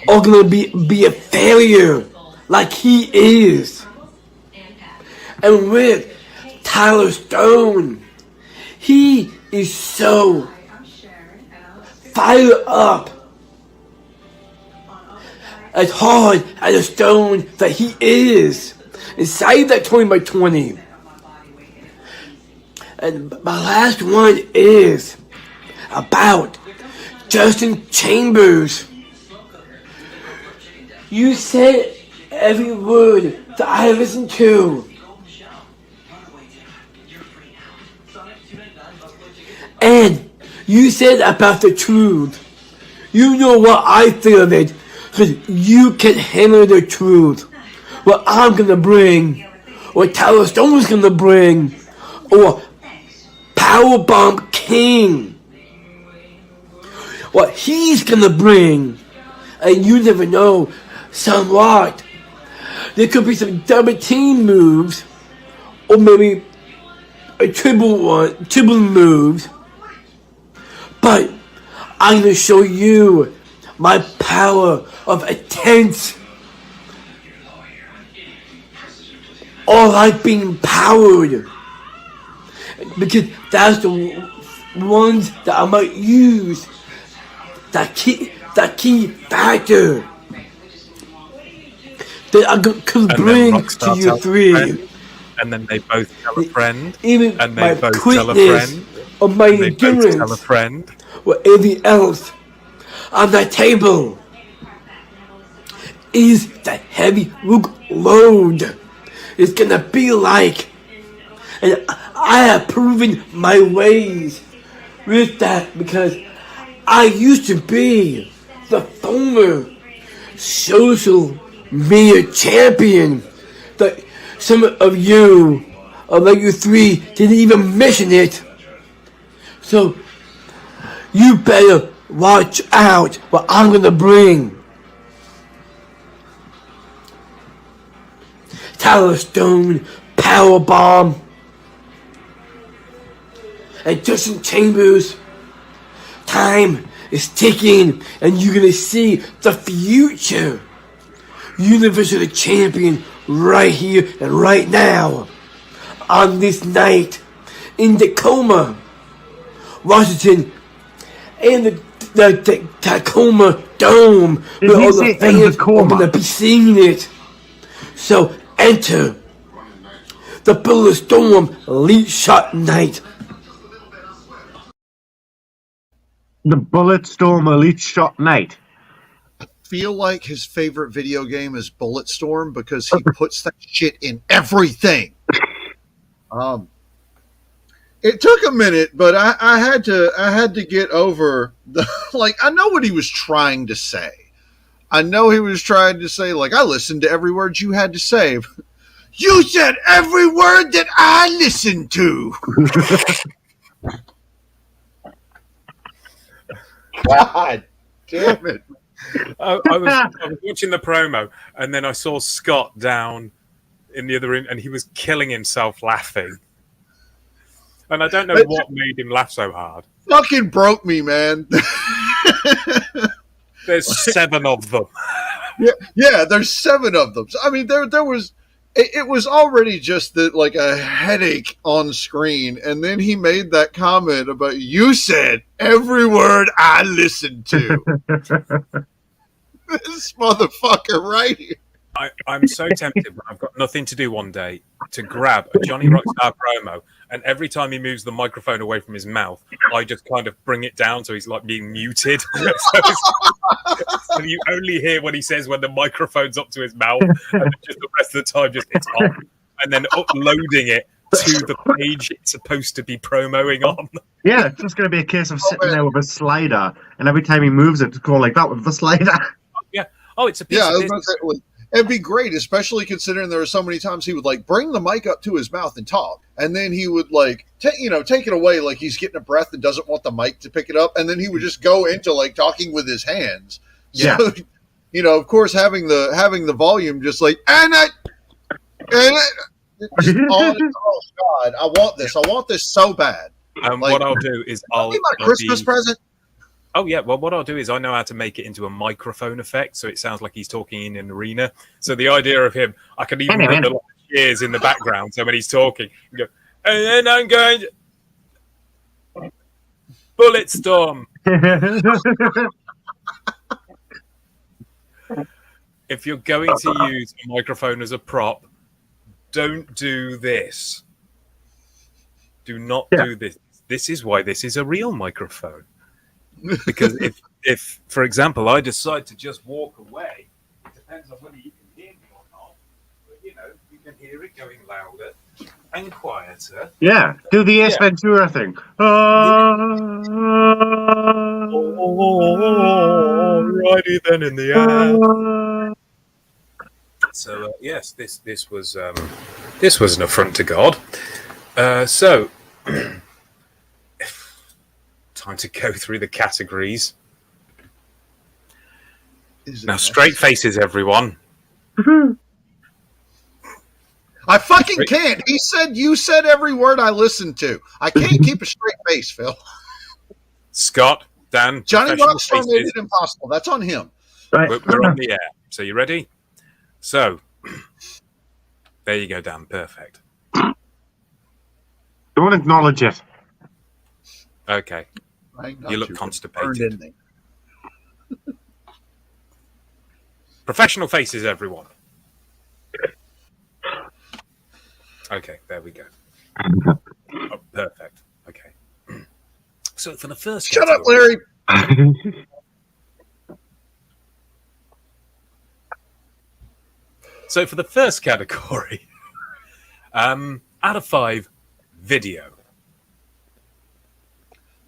are gonna be a failure, like he is. And with Tyler Stone, he is so fired up, as hard as a stone that he is, inside that 20 by 20. And my last one is about Justin Chambers. You said every word that I listened to. And you said about the truth. You know what I think of it, because you can handle the truth. What I'm gonna bring, what Tyler Stone's gonna bring, or Powerbomb King. What he's gonna bring, and you never know. Somewhat, there could be some double team moves, or maybe a triple moves. But I'm gonna show you my power of intense, or like being powered, because that's the ones that I might use. That key factor that I could bring to you three. And then they both tell a friend. Even and my they both quickness tell a friend. or my and they both endurance tell a friend. or anything else on that table is the heavy load. It's gonna be like, and I have proven my ways with that because I used to be the former social media champion that some of you, or like you three, didn't even mention it. So you better watch out what I'm gonna bring. Tyler Stone, Powerbomb, and Justin Chambers. Time is ticking, and you're gonna see the future Universal Champion right here and right now on this night in Tacoma, Washington, and the Tacoma Dome, where all the fans are gonna be seeing it. So enter the Bullet Storm Elite Shot Night. The Bulletstorm Elite Shot Night. feel like his favorite video game is Bulletstorm because he puts that shit in everything. It took a minute, but I had to get over the like. I know what he was trying to say. I know he was trying to say, like, I listened to every word you had to say. You said every word that I listened to. God damn it. I was watching the promo, and then I saw Scott down in the other room, and he was killing himself laughing. And I don't know what made him laugh so hard. Fucking broke me, man. There's 7 of them. Yeah, there's 7 of them. So, I mean, there was. It was already just that, like, a headache on screen, and then he made that comment about, you said every word I listened to. This motherfucker right here. I'm so tempted when I've got nothing to do one day to grab a Johnny Rockstar promo, and every time he moves the microphone away from his mouth, I just kind of bring it down so he's like being muted. So you only hear what he says when the microphone's up to his mouth, and then just the rest of the time just it's off, and then uploading it to the page it's supposed to be promoing on. Yeah, it's just going to be a case of sitting there with a slider, and every time he moves it, to go like that with the slider. Yeah. Oh, it's a piece of business. It'd be great, especially considering there were so many times he would like bring the mic up to his mouth and talk, and then he would like take it away like he's getting a breath and doesn't want the mic to pick it up, and then he would just go into like talking with his hands. Yeah. So, of course, having the volume just like oh God, I want this so bad. What I'll do is I'll Christmas present. Oh, yeah. Well, what I'll do is I know how to make it into a microphone effect, so it sounds like he's talking in an arena. So the idea of him, I can even put the cheers in the background, so when he's talking, you go, and then I'm going to Bulletstorm. If you're going to use a microphone as a prop, don't do this. Do not do this. This is why this is a real microphone. Because if, for example, I decide to just walk away, it depends on whether you can hear me or not. But, you can hear it going louder and quieter. Yeah, do the Ace Ventura thing. Righty then in the air. So yes, this was an affront to God. So. Time to go through the categories. Now, straight faces, everyone. I fucking can't. You said every word I listened to. I can't keep a straight face, Phil. Scott, Dan, Johnny Rockstar made it impossible. That's on him. Right. We're on the air. So you ready? So, there you go, Dan. Perfect. Don't acknowledge it. Okay. You look constipated. Professional faces, everyone. Okay, there we go. Oh, perfect. Okay. So for the first Shut up, Larry. So for the first category, out of 5, video.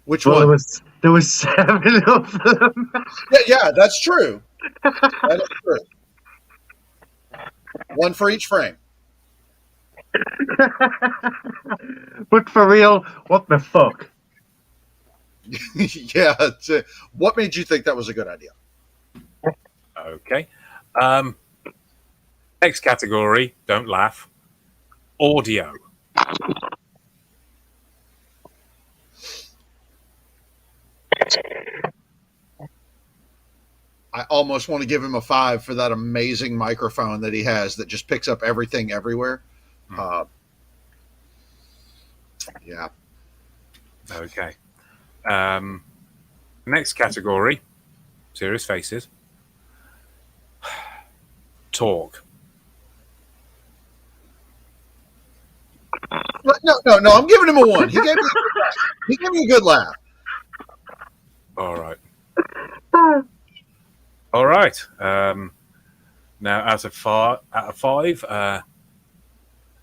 Which one? There was 7 of them. Yeah, that's true. That is true. One for each frame. But for real, what the fuck? Yeah. What made you think that was a good idea? Okay. Next category, don't laugh. Audio. I almost want to give him a 5 for that amazing microphone that he has that just picks up everything everywhere. Yeah. Okay. Next category, serious faces. Talk. No. I'm giving him a 1. He gave me a good laugh. All right. All right. Now, out of five,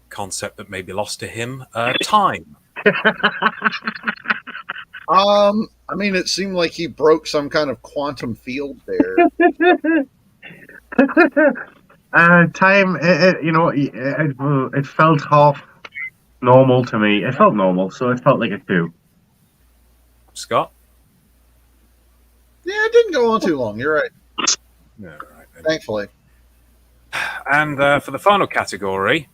concept that may be lost to him, time. I mean, it seemed like he broke some kind of quantum field there. Time, it felt half normal to me. It felt normal, so it felt like a 2. Scott? Yeah, it didn't go on too long. You're right. No, right. Thankfully. And for the final category,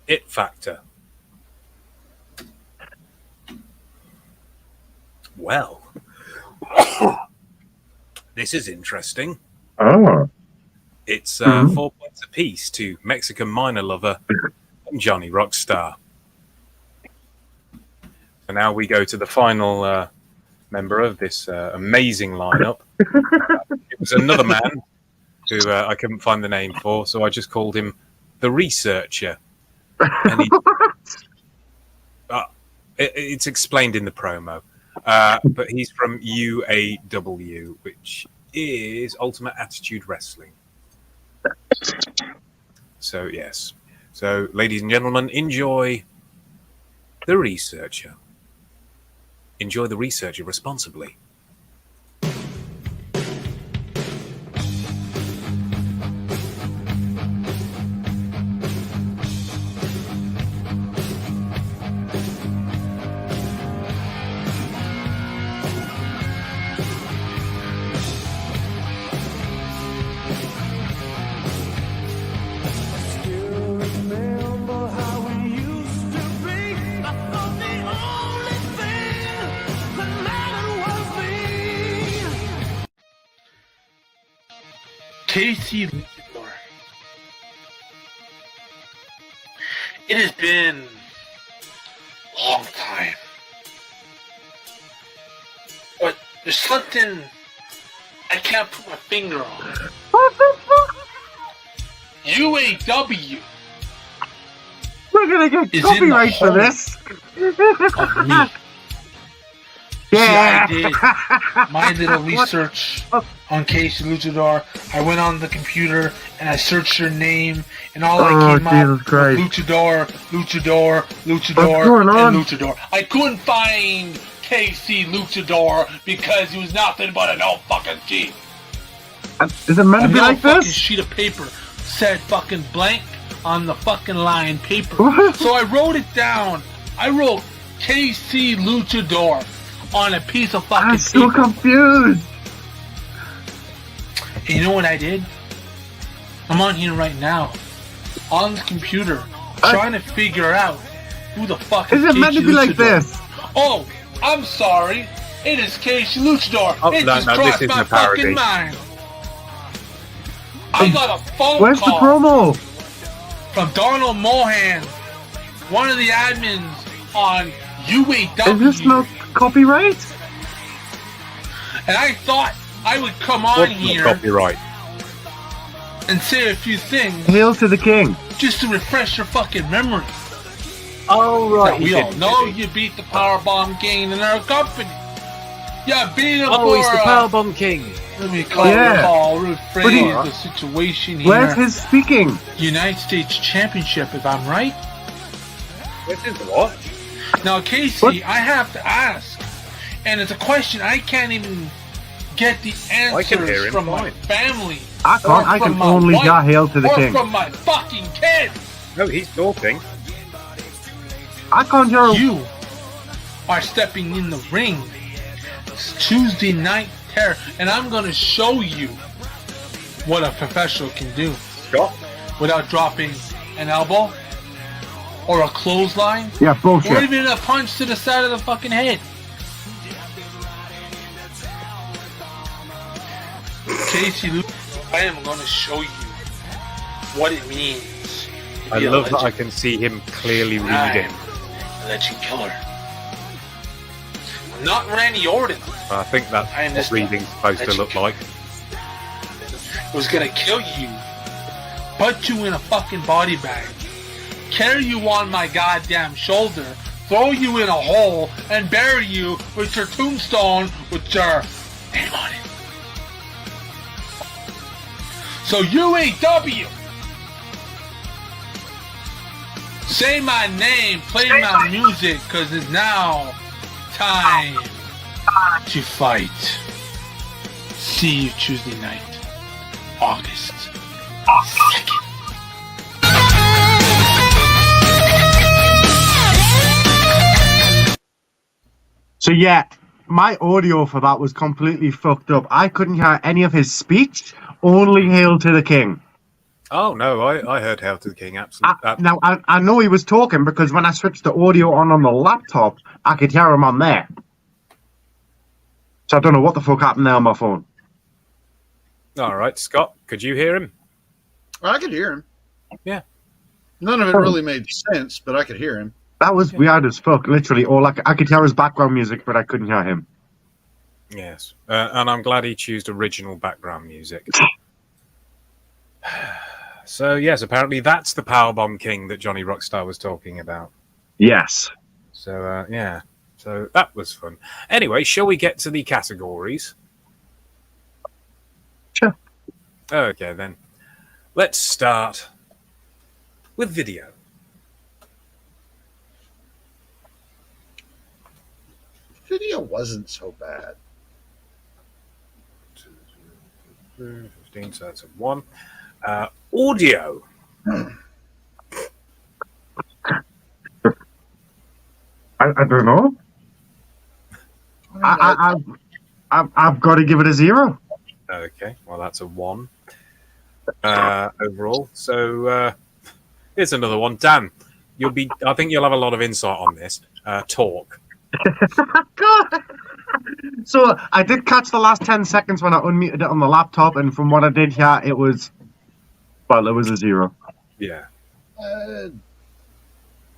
it factor. Well, this is interesting. Oh. It's 4 points apiece to Mexican minor lover and Johnny Rockstar. So now we go to the final member of this amazing lineup. It was another man who I couldn't find the name for, so I just called him the Researcher. And it's explained in the promo. But he's from UAW, which is Ultimate Attitude Wrestling. So, yes. So, ladies and gentlemen, enjoy the Researcher. Enjoy the Researcher responsibly. Casey Luchador. It has been a long time. But there's something I can't put my finger on. UAW. We're gonna get copyright for this. Of me. Yeah. See, I did my little research on Casey Luchador. I went on the computer and I searched her name, and all I came up was Luchador, and Luchador. I couldn't find Casey Luchador because he was nothing but an old fucking cheat. Is it meant to be like fucking this? Sheet of paper said fucking blank on the fucking line paper. So I wrote it down. I wrote Casey Luchador on a piece of fucking I'm so paper. confused. And you know what I did? I'm on here right now, on the computer, trying to figure out who the fuck Is it meant to be like this? Oh, I'm sorry. It is Casey Luchador. Oh, it no, just no, crossed this isn't my a parody. fucking mind. I got a phone Where's the call promo? from Darnell Mohan, one of the admins on UAW. Is this not copyright? And I thought I would come on What's here not copyright? and say a few things Hail to the king. just to refresh your fucking memory. Oh, right. Now, we all know you beat the Powerbomb King in our company. You beat him Oh, he's for the Powerbomb King. let me call rephrase the situation here. Where's his speaking? United States Championship, if I'm right. This is what? Now, Casey, I have to ask, and it's a question I can't even get the I can hear answers him from my fine. family. I can't. or I from can my only wife, yell hail to the or king. from my fucking kids. No, he's talking. I can't hear him. You are stepping in the ring. It's Tuesday Night Terror, and I'm going to show you what a professional can do. Scott? Without dropping an elbow or a clothesline. Yeah, bullshit. Or even a punch to the side of the fucking head. Casey Luke, I am going to show you what it means to I be a love that I legend. can see him clearly I'm reading. a legend killer. I'm not Randy Orton. I think that's I am what this reading's supposed to look like. Was gonna kill you, put you in a fucking body bag, carry you on my goddamn shoulder, throw you in a hole, and bury you with your tombstone with your Name on it. So UAW, say my name, play my music, cause it's now time to fight. See you Tuesday night, August 2nd. So yeah, my audio for that was completely fucked up. I couldn't hear any of his speech, only Hail to the King. Oh, no, I heard Hail to the King, absolutely. Now, I know he was talking because when I switched the audio on the laptop, I could hear him on there. So I don't know what the fuck happened there on my phone. All right, Scott, could you hear him? I could hear him. Yeah. None of it really made sense, but I could hear him. That was weird as fuck, literally. All I could hear his background music, but I couldn't hear him. Yes, and I'm glad he chose original background music. So, yes, apparently that's the Powerbomb King that Johnny Rockstar was talking about. Yes. So, yeah. So that was fun. Anyway, shall we get to the categories? Sure. Okay, then. Let's start with video. Video wasn't so bad. 15, so that's a 1. Audio. I don't know. I've got to give it a 0. Okay, well that's a 1 overall. So here's another one. Dan, I think you'll have a lot of insight on this. Talk. God. So I did catch the last 10 seconds when I unmuted it on the laptop, and from what I did hear, it was a 0. Yeah.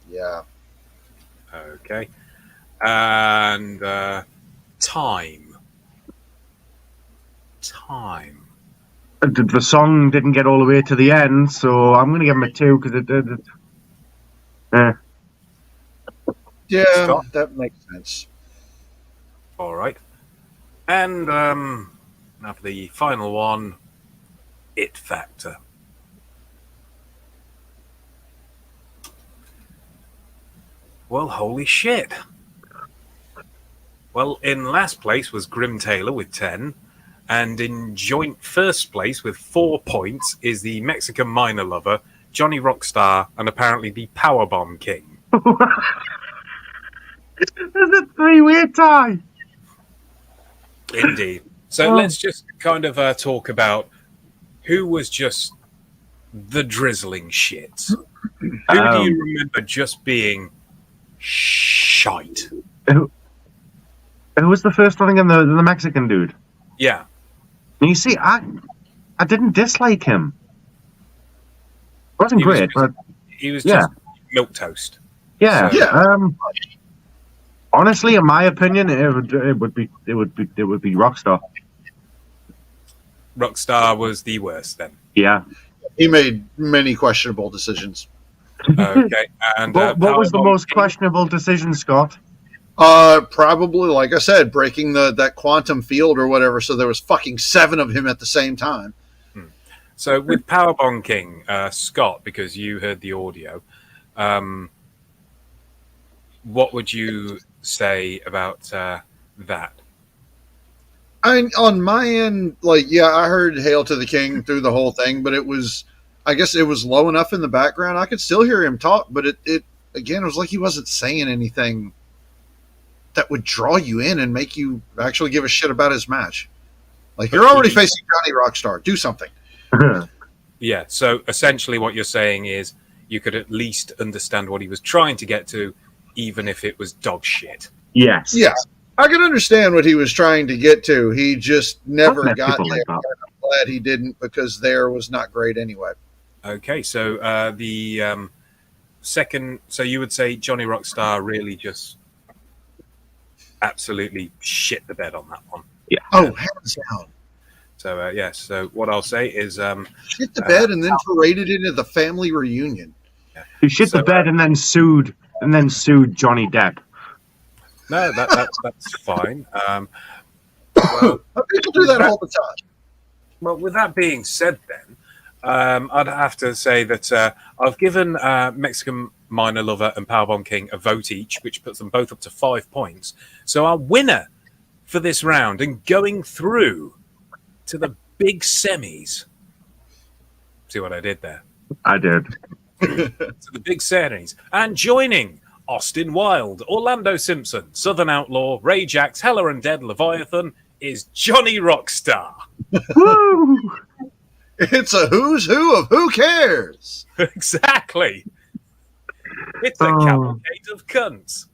Yeah. Okay. And time. The song didn't get all the way to the end, so I'm going to give him a 2 because it did. Yeah, Scott? that makes sense. All right. And now for the final one, it factor. Well, holy shit. Well, in last place was Grim Taylor with 10, and in joint first place with 4 points is the Mexican minor lover, Johnny Rockstar, and apparently the Powerbomb King. There's a 3-way tie. Indeed. So let's just kind of talk about who was just the drizzling shits. Who do you remember just being shite? Who was the first one again? The Mexican dude. Yeah. And you see, I didn't dislike him. It wasn't great, but he was just milquetoast. Yeah. So, yeah. Honestly, in my opinion, it would be Rockstar. Rockstar was the worst then. Yeah. He made many questionable decisions. Okay. And what was the most questionable decision, Scott? Probably, like I said, breaking that quantum field or whatever. So there was fucking 7 of him at the same time. So with Powerbomb King, Scott, because you heard the audio, what would you say about that? On my end, I heard Hail to the King through the whole thing, but I guess it was low enough in the background. I could still hear him talk, but it was like he wasn't saying anything that would draw you in and make you actually give a shit about his match. Like, you're already facing Johnny Rockstar. Do something. Yeah, so essentially what you're saying is you could at least understand what he was trying to get to, even if it was dog shit. Yes. Yeah. I can understand what he was trying to get to. He just never got there. I'm glad he didn't, because there was not great anyway. Okay, so the second, so you would say Johnny Rockstar really just absolutely shit the bed on that one. Yeah. Oh, hands down. So yes. So what I'll say is shit the bed and then paraded into the family reunion. He shit the bed and then sued Johnny Depp. No, that's fine. Well, people do that all the time. Well, with that being said, then I'd have to say that I've given Mexican Minor Lover and Powerbomb King a vote each, which puts them both up to 5 points. So our winner for this round and going through to the big semis. See what I did there? I did. To the big semis. And joining Austin Wilde, Orlando Simpson, Southern Outlaw, Ray Jax, Hella and Dead, Leviathan is Johnny Rockstar. Woo! It's a who's who of who cares. Exactly. It's a cavalcade of cunts.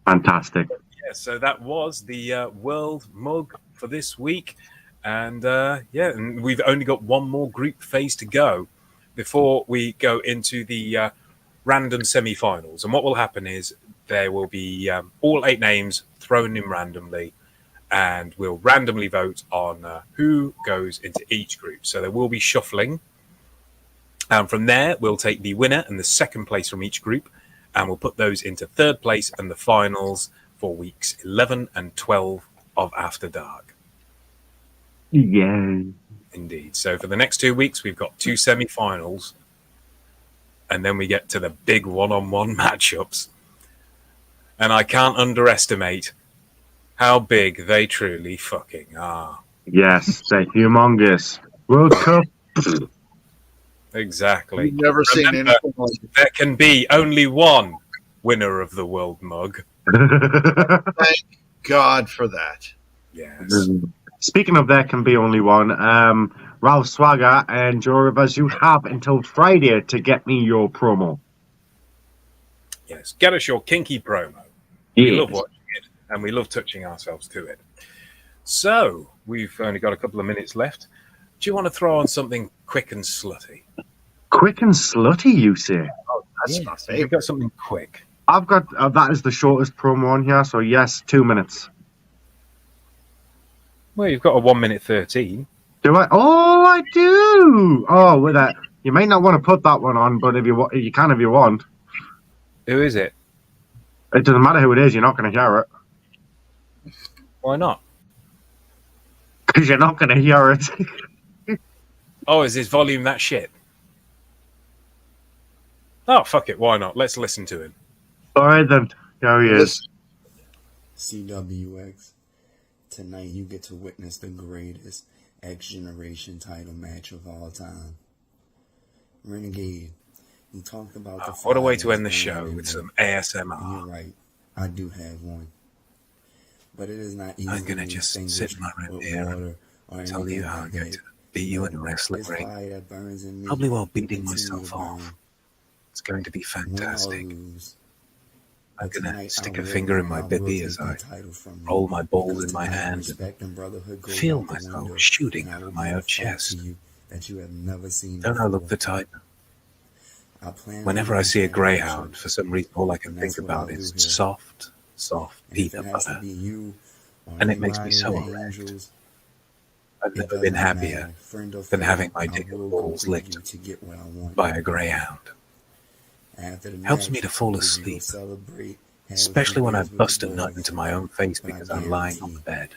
Fantastic. Yeah, so that was the World Mug for this week. And and we've only got one more group phase to go before we go into the random semi-finals. And what will happen is there will be all 8 names thrown in randomly, and we'll randomly vote on who goes into each group. So there will be shuffling. And from there, we'll take the winner and the second place from each group, and we'll put those into third place and the finals for weeks 11 and 12 of After Dark. Yeah. Indeed. So for the next 2 weeks, we've got 2 semi-finals, and then we get to the big one-on-one matchups. And I can't underestimate how big they truly fucking are. Yes, they're humongous. World Cup. Exactly. We've never seen anything like it. There can be only one winner of the World Mug. Thank God for that. Yes. Speaking of there can be only one, Ralph Swagger and Joe Rivers, you have until Friday to get me your promo. Yes, get us your kinky promo. We love watching it, and we love touching ourselves to it. So, we've only got a couple of minutes left. Do you want to throw on something quick and slutty? Quick and slutty, you say? Oh, that's my favorite. We've got something quick. I've got, that is the shortest promo on here, so yes, 2 minutes. Well, you've got a 1 minute 13. Do I? Oh, I do! Oh, with that. You may not want to put that one on, but if you can if you want. Who is it? It doesn't matter who it is, you're not going to hear it. Why not? Because you're not going to hear it. Oh, is his volume that shit? Oh, fuck it. Why not? Let's listen to him. All right, then. Here he is. CWX. Tonight you get to witness the greatest X Generation title match of all time. Renegade. You talked about the what a way to end the show with some ASMR. You're right. I do have one. But it is not easy. I'm going to just sit in my room here and tell you how I'm going to beat you in a wrestling ring. Probably while beating myself off. It's going to be fantastic. I'm going to stick a finger in my bibby as I roll my balls in my hand and feel myself shooting out of my own chest. Don't I look the type? Whenever I see a greyhound, for some reason, all I can think about is soft, soft peanut butter. And it makes me so erect. I've never been happier than having my dick and balls licked by a greyhound. Helps me to fall asleep, especially when I bust a nut into my own face because I'm lying on the bed.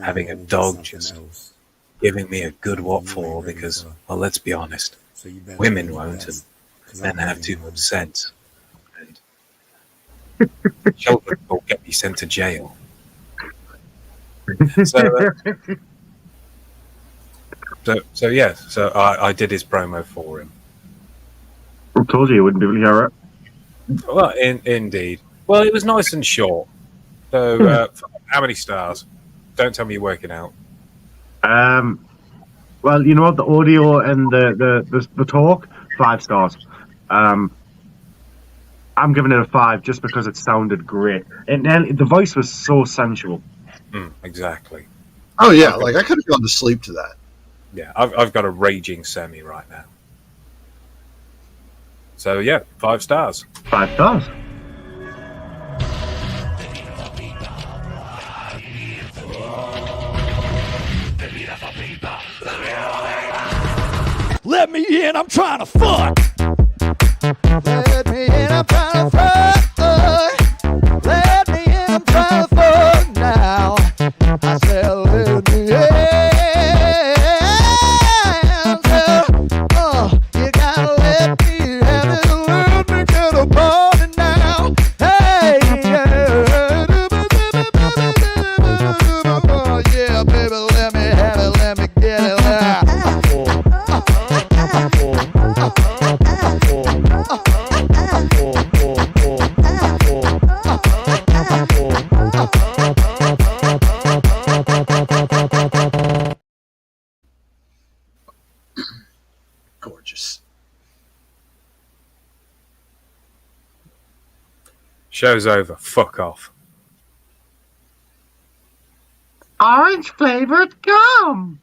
Having a dog just giving me a good what for because, well, let's be honest, women won't and men have too much sense. And children will get me sent to jail. So I did his promo for him. I told you wouldn't be able to hear it. Well, indeed. Well, it was nice and short. So, how many stars? Don't tell me you're working out. Well, you know what? The audio and the talk, 5 stars. I'm giving it a 5 just because it sounded great. And the voice was so sensual. Exactly. Oh, yeah. Like, I could have gone to sleep to that. Yeah, I've got a raging semi right now. So, yeah, 5 stars. 5 stars. Let me in, I'm trying to fuck. Let me in, I'm trying to fuck. Let me in, Gorgeous. Show's over. Fuck off. Orange flavored gum.